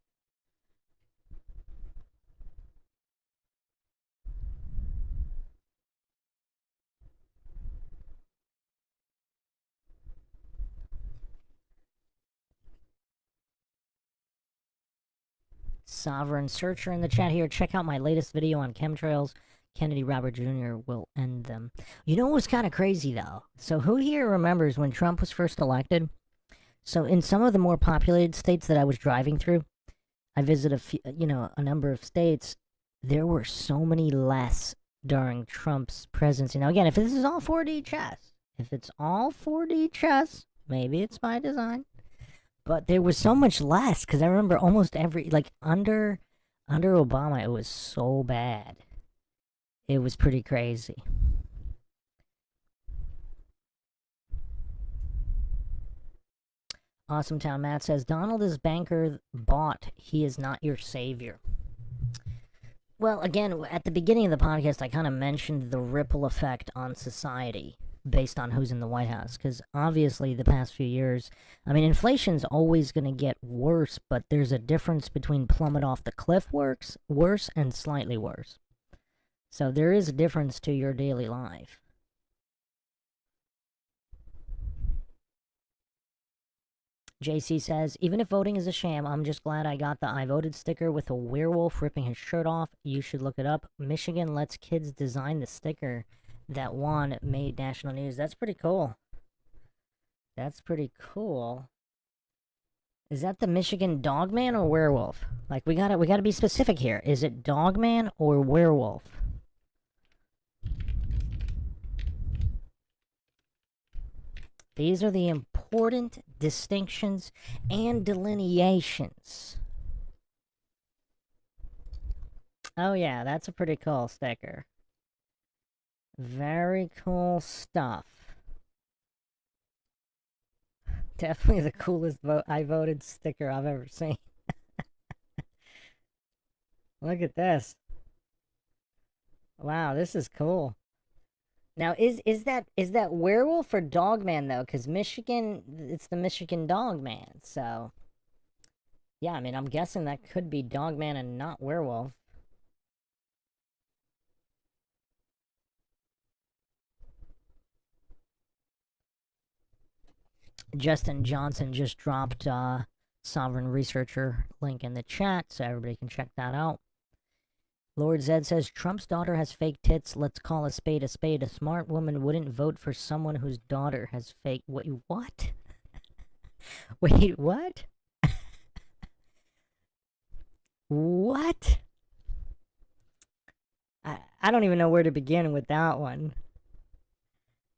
Sovereign Searcher in the chat here. Check out my latest video on chemtrails. Kennedy Robert Jr. will end them. You know what was kind of crazy, though? So who here remembers when Trump was first elected? So in some of the more populated states that I was driving through, I visited a number of states. There were so many less during Trump's presidency. Now, again, if this is all 4D chess, maybe it's by design. But there was so much less, because I remember almost every, under Obama, it was so bad. It was pretty crazy. Awesome Town Matt says, Donald is banker bought. He is not your savior. Well, again, at the beginning of the podcast, I kind of mentioned the ripple effect on society based on who's in the White House. Because obviously the past few years, I mean, inflation's always going to get worse, but there's a difference between plummet off the cliff worse and slightly worse. So there is a difference to your daily life. JC says, even if voting is a sham, I'm just glad I got the I voted sticker with a werewolf ripping his shirt off. You should look it up. Michigan lets kids design the sticker that won made national news. That's pretty cool. That's pretty cool. Is that the Michigan Dogman or werewolf? Like, we gotta be specific here. Is it Dogman or werewolf? These are the important distinctions and delineations. Oh yeah, that's a pretty cool sticker. Very cool stuff. Definitely the coolest I voted sticker I've ever seen. Look at this. Wow, this is cool. Now, is that werewolf or dogman though? Because Michigan, it's the Michigan Dogman. So, yeah, I mean, I'm guessing that could be dogman and not werewolf. Justin Johnson just dropped Sovereign Researcher link in the chat, so everybody can check that out. Lord Zed says, Trump's daughter has fake tits. Let's call a spade a spade. A smart woman wouldn't vote for someone whose daughter has fake... Wait, what? Wait, what? What? I don't even know where to begin with that one.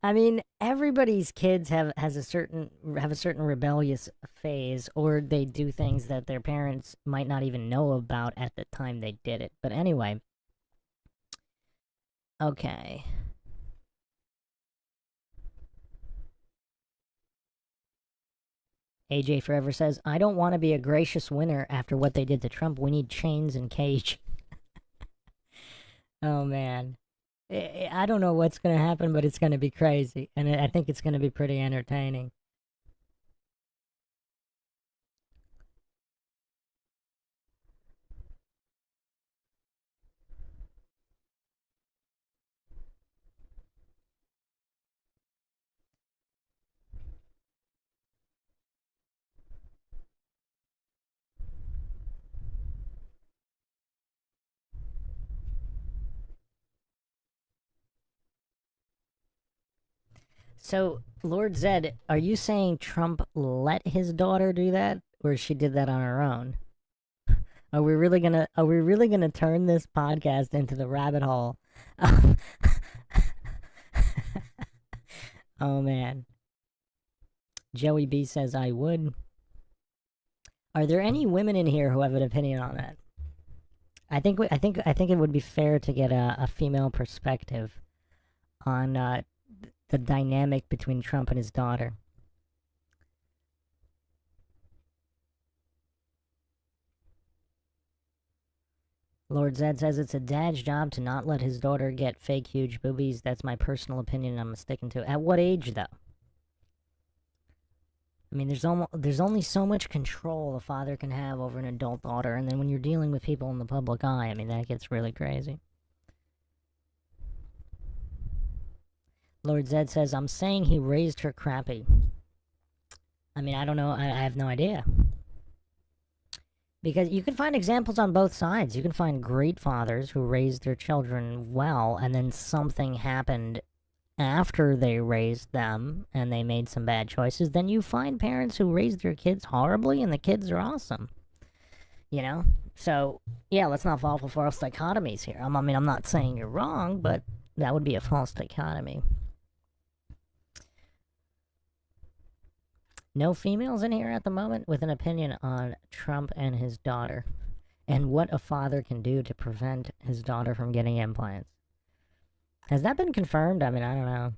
I mean, everybody's kids have a certain rebellious phase, or they do things that their parents might not even know about at the time they did it. But anyway, okay. AJ Forever says, I don't want to be a gracious winner after what they did to Trump. We need chains and cage. Oh man. I don't know what's going to happen, but it's going to be crazy. And I think it's going to be pretty entertaining. So, Lord Zed, are you saying Trump let his daughter do that, or she did that on her own? Are we really gonna turn this podcast into the rabbit hole? Oh man. Joey B says I would. Are there any women in here who have an opinion on that? I think it would be fair to get a female perspective on the dynamic between Trump and his daughter. Lord Zed says it's a dad's job to not let his daughter get fake huge boobies. That's my personal opinion. I'm sticking to it. At what age, though? I mean, there's only so much control a father can have over an adult daughter, and then when you're dealing with people in the public eye, I mean, that gets really crazy. Lord Zed says, I'm saying he raised her crappy. I mean, I don't know. I have no idea. Because you can find examples on both sides. You can find great fathers who raised their children well, and then something happened after they raised them, and they made some bad choices. Then you find parents who raised their kids horribly, and the kids are awesome. You know? So, yeah, let's not fall for false dichotomies here. I mean, I'm not saying you're wrong, but that would be a false dichotomy. No females in here at the moment with an opinion on Trump and his daughter, and what a father can do to prevent his daughter from getting implants. Has that been confirmed? I mean, I don't know.